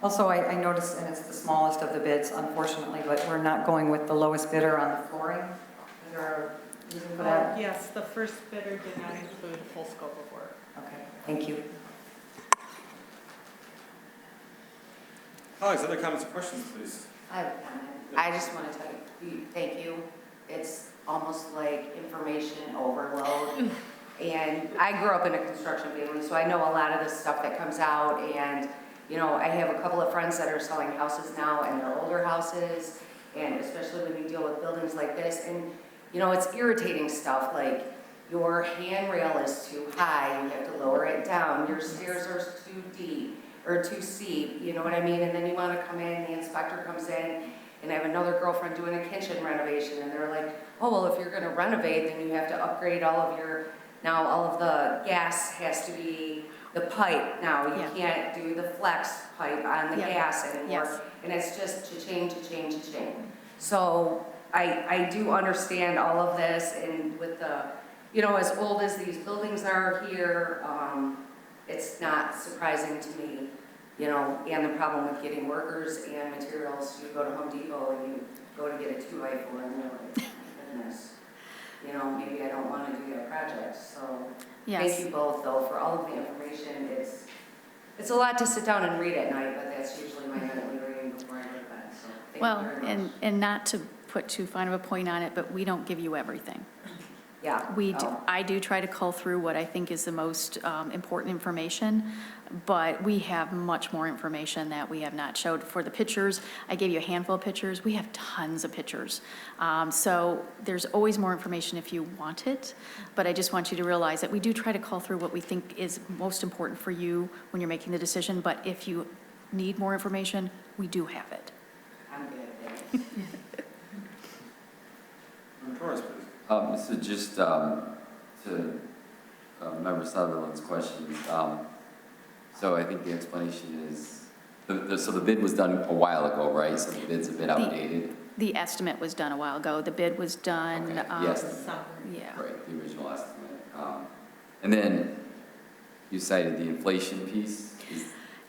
Also, I noticed, and it's the smallest of the bids, unfortunately, but we're not going with the lowest bidder on the flooring. Is there a reason for that? Yes, the first bidder did not include a full scope of work. Okay, thank you. Colleagues, other comments or questions, please? I have a comment. I just want to tell you, thank you. It's almost like information overload. And I grew up in a construction family, so I know a lot of the stuff that comes out. And, you know, I have a couple of friends that are selling houses now, and they're older houses, and especially when you deal with buildings like this. And, you know, it's irritating stuff like your handrail is too high, you have to lower it down, your stairs are too deep or too steep, you know what I mean? And then you want to come in, the inspector comes in, and I have another girlfriend doing a kitchen renovation, and they're like, oh, well, if you're going to renovate, then you have to upgrade all of your, now all of the gas has to be the pipe now. You can't do the flex pipe on the gas anymore. Yes. And it's just cha-ching. So I do understand all of this, and with the, you know, as old as these buildings are here, it's not surprising to me, you know, and the problem with getting workers and materials. You go to Home Depot and you go to get a 2x4 and you're like, goodness, you know, maybe I don't want to do that project. So Yes. thank you both, though, for all of the information. It's a lot to sit down and read at night, but that's usually my nightly reading before I go to bed. So thank you very much. And not to put too fine of a point on it, but we don't give you everything. Yeah. I do try to cull through what I think is the most important information, but we have much more information that we have not showed. For the pictures, I gave you a handful of pictures. We have tons of pictures. So there's always more information if you want it, but I just want you to realize that we do try to cull through what we think is most important for you when you're making the decision, but if you need more information, we do have it. I'm good. Torres, please. So just to Member Sutherland's question, so I think the explanation is, so the bid was done a while ago, right? So the bid's a bit outdated. The estimate was done a while ago. The bid was done. Okay, the estimate. Yeah. Right, the original estimate. And then you cited the inflation piece.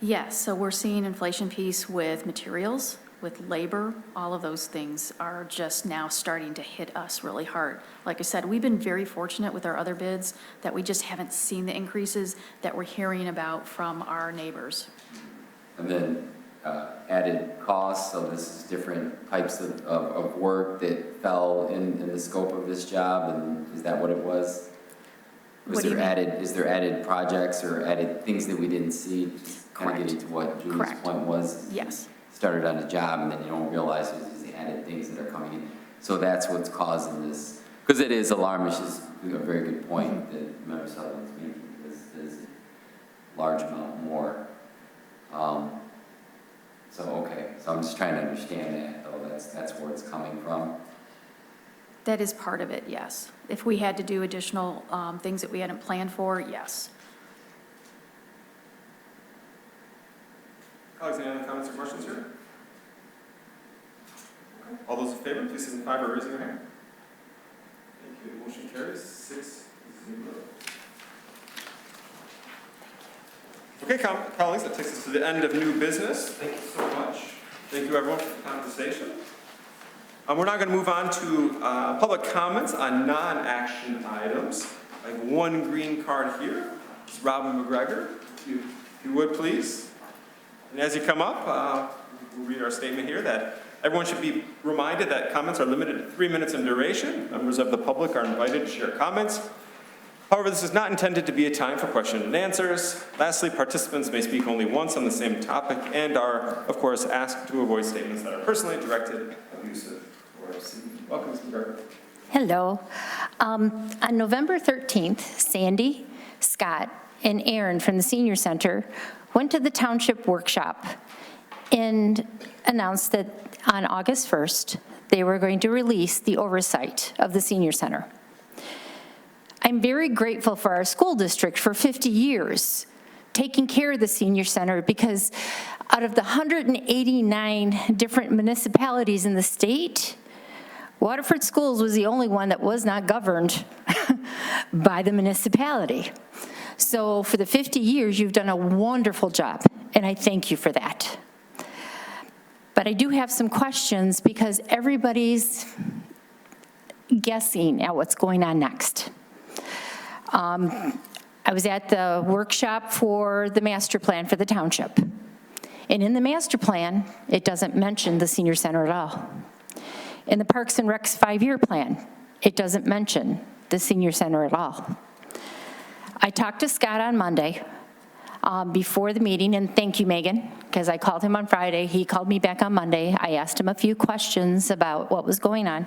Yes, so we're seeing inflation piece with materials, with labor. All of those things are just now starting to hit us really hard. Like I said, we've been very fortunate with our other bids that we just haven't seen the increases that we're hearing about from our neighbors. And then added costs, so this is different types of work that fell in the scope of this job, and is that what it was? Is there added projects or added things that we didn't see? Kind of getting to what Julie's point was. Yes. Started on a job and then you don't realize there's these added things that are coming in. So that's what's causing this, because it is alarming. It's a very good point that Member Sutherland's making, because there's a large amount more. So I'm just trying to understand that, though. That's where it's coming from. That is part of it, yes. If we had to do additional things that we hadn't planned for, yes. Colleagues, any other comments or questions here? Okay. All those in favor, please signify by raising your hand. Thank you. Motion carries 6-0. Okay, colleagues, that takes us to the end of new business. Thank you so much. Thank you, everyone, for the conversation. We're now going to move on to public comments on non-action items. I have one green card here. It's Robin McGregor. If you would, please. And as you come up, we'll read our statement here that everyone should be reminded that comments are limited to 3 minutes in duration. Members of the public are invited to share comments. However, this is not intended to be a time for question and answers. Lastly, participants may speak only once on the same topic and are, of course, asked to avoid statements that are personally directed, abusive, or obscene. Welcome, Mr. McGregor. Hello. On November 13th, Sandy, Scott, and Aaron from the Senior Center went to the township workshop and announced that on August 1st, they were going to release the oversight of the Senior Center. I'm very grateful for our school district for 50 years taking care of the Senior Center, because out of the 189 different municipalities in the state, Waterford Schools was the only one that was not governed by the municipality. So for the 50 years, you've done a wonderful job, and I thank you for that. But I do have some questions because everybody's guessing at what's going on next. I was at the workshop for the master plan for the township. And in the master plan, it doesn't mention the Senior Center at all. In the Parks and Recs 5-year plan, it doesn't mention the Senior Center at all. I talked to Scott on Monday before the meeting, and thank you, Megan, because I called him on Friday. He called me back on Monday. I asked him a few questions about what was going on,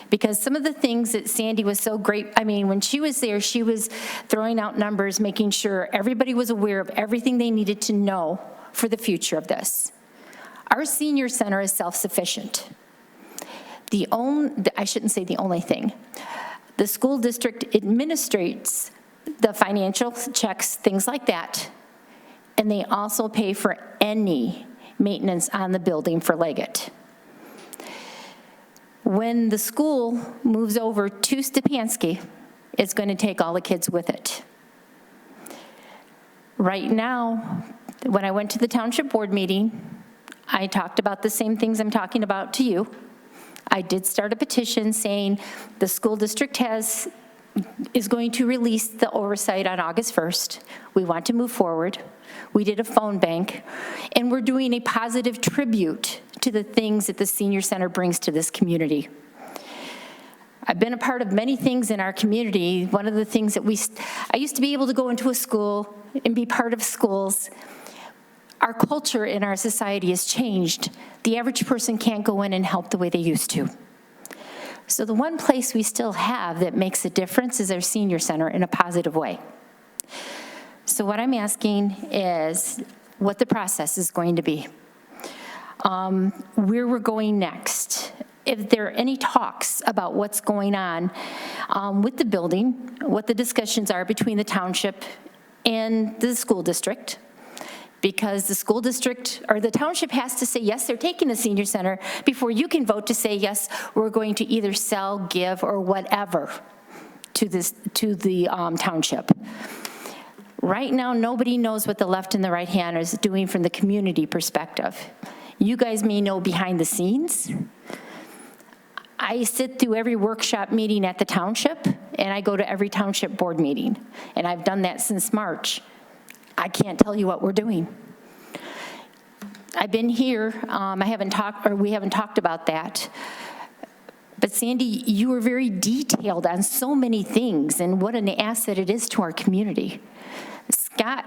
because some of the things that Sandy was so great, I mean, when she was there, she was throwing out numbers, making sure everybody was aware of everything they needed to know for the future of this. Our Senior Center is self-sufficient. I shouldn't say the only thing. The school district administrates the financial checks, things like that, and they also pay for any maintenance on the building for Leggett. When the school moves over to Stepanski, it's going to take all the kids with it. Right now, when I went to the township board meeting, I talked about the same things I'm talking about to you. I did start a petition saying the school district is going to release the oversight on August 1st. We want to move forward. We did a phone bank, and we're doing a positive tribute to the things that the Senior Center brings to this community. I've been a part of many things in our community. One of the things that I used to be able to go into a school and be part of schools. Our culture in our society has changed. The average person can't go in and help the way they used to. So the one place we still have that makes a difference is our senior center in a positive way. So what I'm asking is what the process is going to be, where we're going next, if there are any talks about what's going on with the building, what the discussions are between the township and the school district, because the school district or the township has to say, yes, they're taking the senior center before you can vote to say, yes, we're going to either sell, give, or whatever to the township. Right now, nobody knows what the left and the right hand is doing from the community perspective. You guys may know behind the scenes. I sit through every workshop meeting at the township, and I go to every township board meeting, and I've done that since March. I can't tell you what we're doing. I've been here, we haven't talked about that. But Sandy, you were very detailed on so many things and what an asset it is to our community. Scott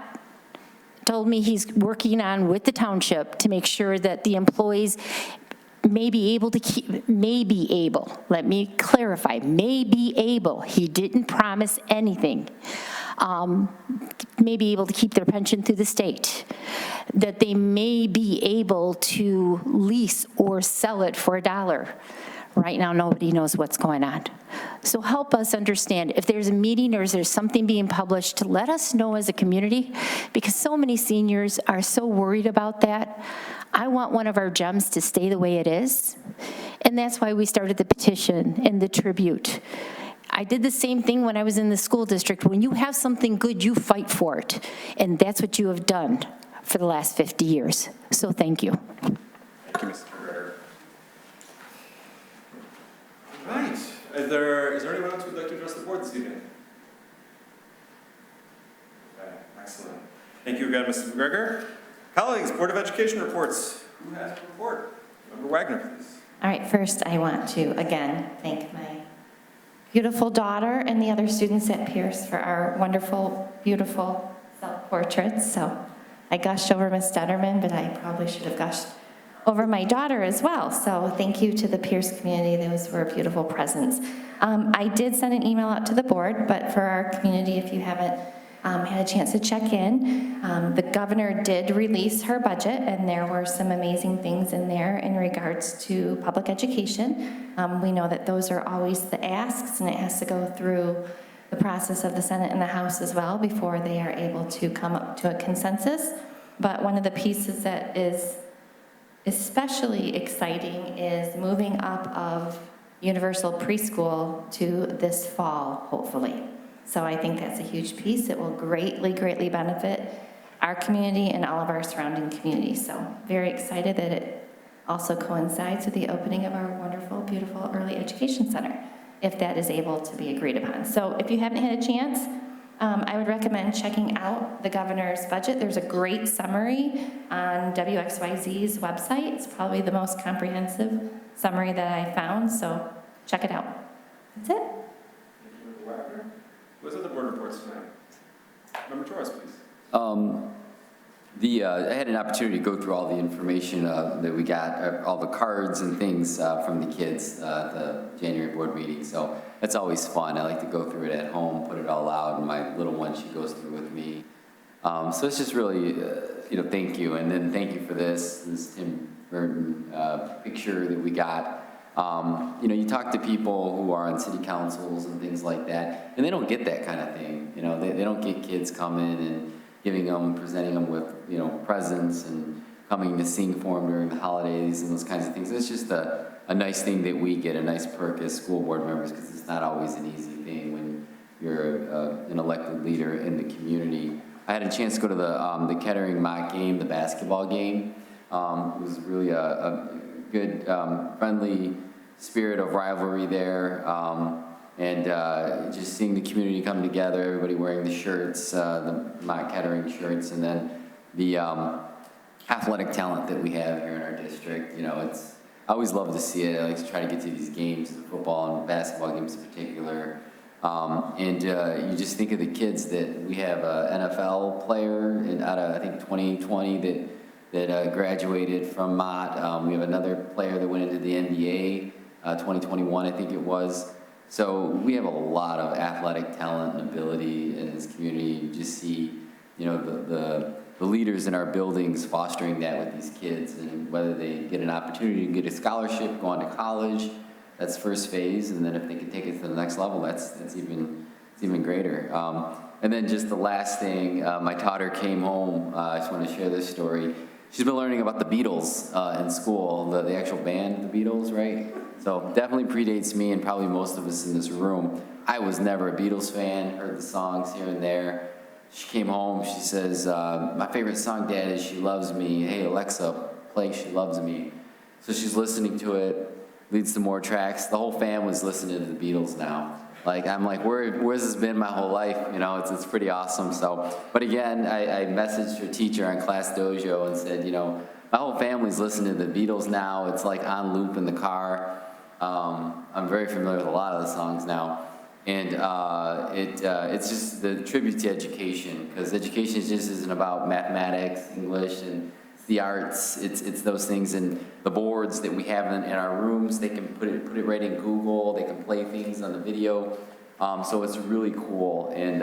told me he's working on with the township to make sure that the employees may be able, let me clarify, may be able, he didn't promise anything, may be able to keep their pension through the state, that they may be able to lease or sell it for $1. Right now, nobody knows what's going on. So help us understand if there's a meeting or is there something being published, to let us know as a community, because so many seniors are so worried about that. I want one of our gems to stay the way it is, and that's why we started the petition and the tribute. I did the same thing when I was in the school district. When you have something good, you fight for it, and that's what you have done for the last 50 years. So thank you. Thank you, Mr. McGregor. All right. Is there anyone else who'd like to address the board this evening? Okay, excellent. Thank you again, Mrs. McGregor. Colleagues, Board of Education reports. Who has a report? Member Wagner, please. All right, first I want to, again, thank my beautiful daughter and the other students at Pierce for our wonderful, beautiful self-portraits. So I gushed over Miss Detterman, but I probably should have gushed over my daughter as well. So thank you to the Pierce community. Those were beautiful presents. I did send an email out to the board, but for our community, if you haven't had a chance to check in, the governor did release her budget, and there were some amazing things in there in regards to public education. We know that those are always the asks, and it has to go through the process of the Senate and the House as well before they are able to come up to a consensus. But one of the pieces that is especially exciting is moving up of universal preschool to this fall, hopefully. So I think that's a huge piece. It will greatly, greatly benefit our community and all of our surrounding communities. So very excited that it also coincides with the opening of our wonderful, beautiful early education center, if that is able to be agreed upon. So if you haven't had a chance, I would recommend checking out the governor's budget. There's a great summary on WXYZ's website. It's probably the most comprehensive summary that I found, so check it out. That's it. Thank you, Member Wagner. Who has other board reports tonight? Member Torres, please. I had an opportunity to go through all the information that we got, all the cards and things from the kids at the January board meeting. So that's always fun. I like to go through it at home, put it all out, and my little one, she goes through with me. So it's just really, thank you. And then thank you for this Tim Burton picture that we got. You talk to people who are on city councils and things like that, and they don't get that kind of thing. They don't get kids coming and presenting them with, presents and coming to sing for them during the holidays and those kinds of things. It's just a nice thing that we get, a nice perk as school board members, because it's not always an easy thing when you're an elected leader in the community. I had a chance to go to the Kettering mock game, the basketball game. It was really a good, friendly spirit of rivalry there. And just seeing the community come together, everybody wearing the shirts, the Mount Kettering shirts, and then the athletic talent that we have here in our district. I always love to see it. I like to try to get to these games, the football football and basketball games in particular. And you just think of the kids that we have an NFL player out of, I think, 2020 that graduated from Mott. We have another player that went into the NBA, 2021, I think it was. So we have a lot of athletic talent and ability in this community. You just see, you know, the leaders in our buildings fostering that with these kids, and whether they get an opportunity to get a scholarship, go on to college, that's first phase, and then if they can take it to the next level, it's even greater. And then just the last thing, my daughter came home, I just want to share this story. She's been learning about the Beatles in school, the actual band, the Beatles, right? So definitely predates me and probably most of us in this room. I was never a Beatles fan, heard the songs here and there. She came home, she says, my favorite song, Dad, is She Loves Me. Hey, Alexa, play She Loves Me. So she's listening to it, leads to more tracks. The whole family's listening to the Beatles now. Like, I'm like, where's this been my whole life? You know, it's pretty awesome. So, but again, I messaged her teacher on Class Dojo and said, you know, my whole family's listening to the Beatles now. It's like on loop in the car. I'm very familiar with a lot of the songs now. And it's just the tribute to education, because education just isn't about mathematics, English, and the arts. It's those things, and the boards that we have in our rooms, they can put it right in Google, they can play things on the video. So it's really cool. And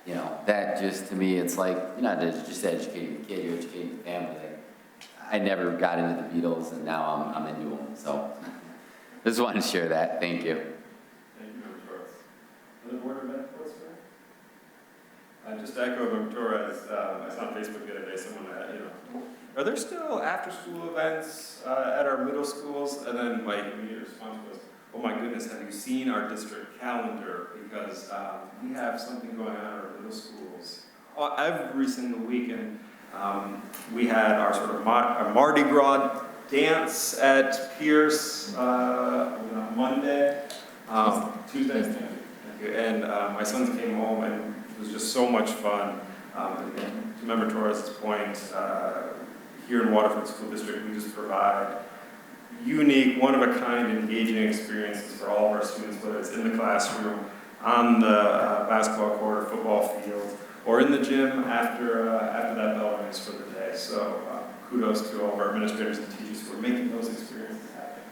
you know, that just, to me, it's like, you're not just educating the kid, you're educating the family. I never got into the Beatles, and now I'm into them. So I just wanted to share that. Thank you. Thank you, Member Torres. Other board member reports, just to echo Member Torres, I saw on Facebook the other day someone that, you know, are there still after-school events at our middle schools? And then my immediate response was, oh my goodness, have you seen our district calendar? Because we have something going on at our middle schools every single week. And we had our sort of our Mardi Gras dance at Pierce on Monday, Tuesday. Thank you. And my sons came home, and it was just so much fun. And to Member Torres' point, here in Waterford School District, we just provide unique, one-of-a-kind, engaging experiences for all of our students, whether it's in the classroom, on the basketball court or football field, or in the gym after that bell rings for the day. So kudos to all of our administrators and teachers who are making those experiences happen.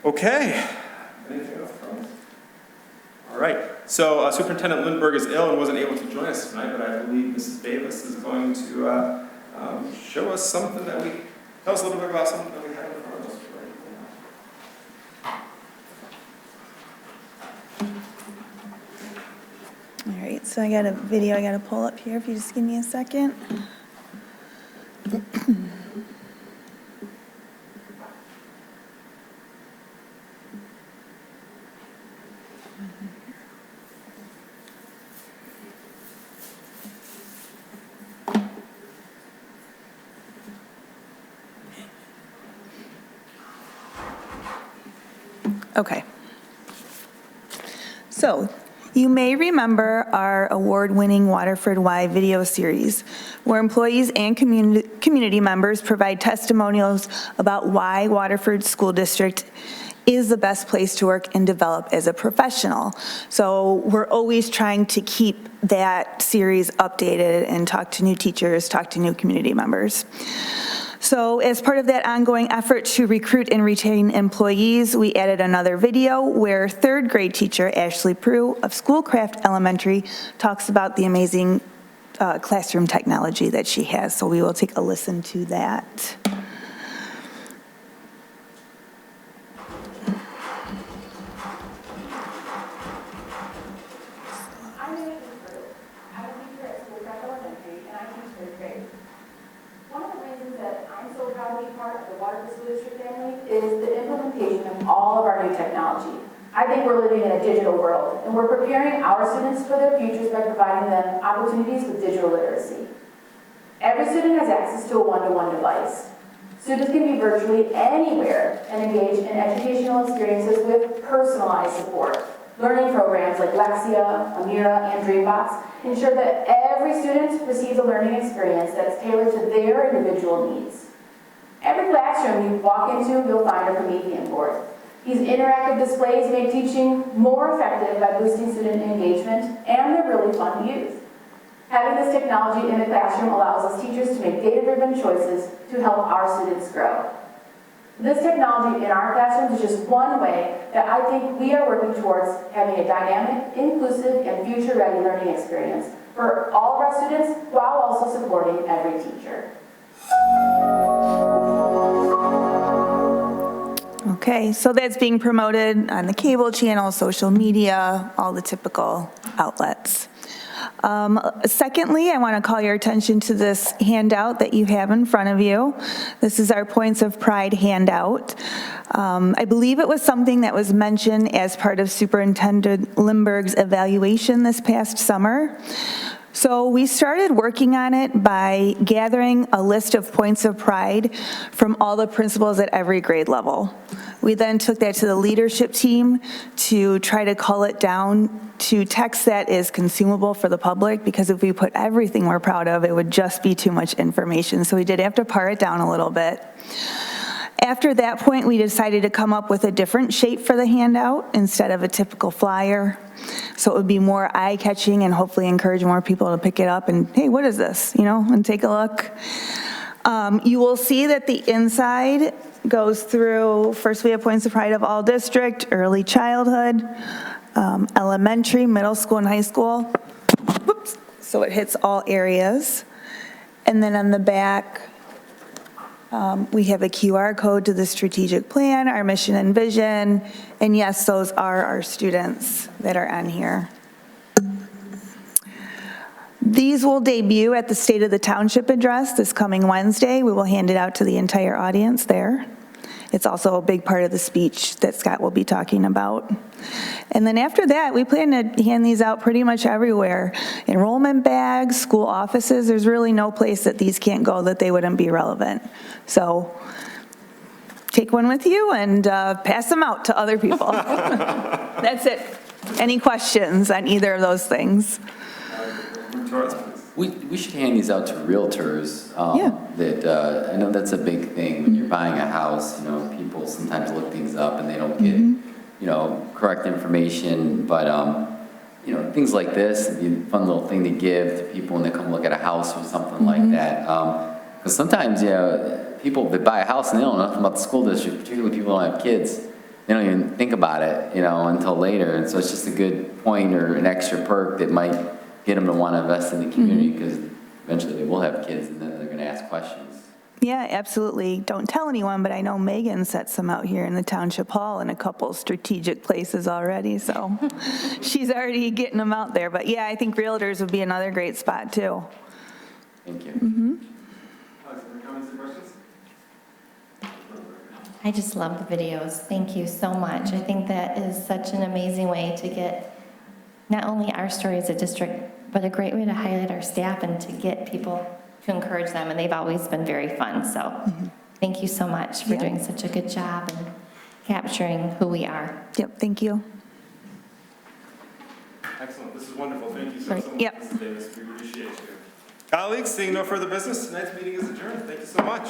Okay. Anything else, Carlos? All right. So Superintendent Lindbergh is ill and wasn't able to join us tonight, but I believe Mrs. Davis is going to show us something that tell us a little bit about something that we have in front of us All right, so I got a video I got to pull up here, if you just give me a second. Okay. So, you may remember our award-winning Waterford Why video series, where employees and community members provide testimonials about why Waterford School District is the best place to work and develop as a professional. So we're always trying to keep that series updated and talk to new teachers, talk to new community members. So as part of that ongoing effort to recruit and retain employees, we added another video where third grade teacher Ashley Prue of Schoolcraft Elementary talks about the amazing classroom technology that she has. So we will take a listen to that. Is the implementation of all of our new technology. I think we're living in a digital world, and we're preparing our students for their futures by providing them opportunities with digital literacy. Every student has access to a one-to-one device. Students can be virtually anywhere and engage in educational experiences with personalized support. Learning programs like Lexia, Amira, and Dreambox ensure that every student receives a learning experience that's tailored to their individual needs. Every classroom you walk into, you'll find a Promethean board. These interactive displays make teaching more effective by boosting student engagement, and they're really fun to use. Having this technology in the classroom allows us teachers to make data-driven choices to help our students grow. This technology in our classrooms is just one way that I think we are working towards having a dynamic, inclusive, and future-ready learning experience for all of our students while also supporting every teacher. Okay, so that's being promoted on the cable channel, social media, all the typical outlets. Secondly, I want to call your attention to this handout that you have in front of you. This is our Points of Pride handout. I believe it was something that was mentioned as part of Superintendent Lindbergh's evaluation this past summer. So we started working on it by gathering a list of points of pride from all the principals at every grade level. We then took that to the leadership team to try to cull it down to text that is consumable for the public, because if we put everything we're proud of, it would just be too much information. So we did have to pare it down a little bit. After that point, we decided to come up with a different shape for the handout instead of a typical flyer. So it would be more eye-catching and hopefully encourage more people to pick it up and, hey, what is this? You know, and take a look. You will see that the inside goes through, first we have points of pride of all district, early childhood, elementary, middle school, and high school. Whoops. So it hits all areas. And then on the back, we have a QR code to the strategic plan, our mission and vision, and yes, those are our students that are on here. These will debut at the State of the Township address this coming Wednesday. We will hand it out to the entire audience there. It's also a big part of the speech that Scott will be talking about. And then after that, we plan to hand these out pretty much everywhere. Enrollment bags, school offices, there's really no place that these can't go that they wouldn't be relevant. So take one with you and pass them out to other people. That's it. Any questions on either of those things? We should hand these out to realtors. Yeah. That I know that's a big thing when you're buying a house. You know, people sometimes look things up and they don't get, you know, correct information. But you know, things like this would be a fun little thing to give to people when they come look at a house or something like that. Because sometimes, you know, people that buy a house and they don't know nothing about the school district, particularly people who don't have kids. They don't even think about it, you know, until later. And so it's just a good point or an extra perk that might get them to want to invest in the community, because eventually they will have kids and then they're going to ask questions. Yeah, absolutely. Don't tell anyone, but I know Megan sets them out here in the Township Hall in a couple strategic places already, so she's already getting them out there. But yeah, I think realtors would be another great spot too. Thank you. Any comments or questions? I just love the videos. Thank you so much. I think that is such an amazing way to get not only our story as a district, but a great way to highlight our staff and to get people to encourage them. And they've always been very fun. So thank you so much for doing such a good job and capturing who we are. Yep, thank you. Excellent. This is wonderful. Thank you so much, Yep. Mrs. Davis. We appreciate you. Colleagues, seeing no further business, tonight's meeting is adjourned. Thank you so much.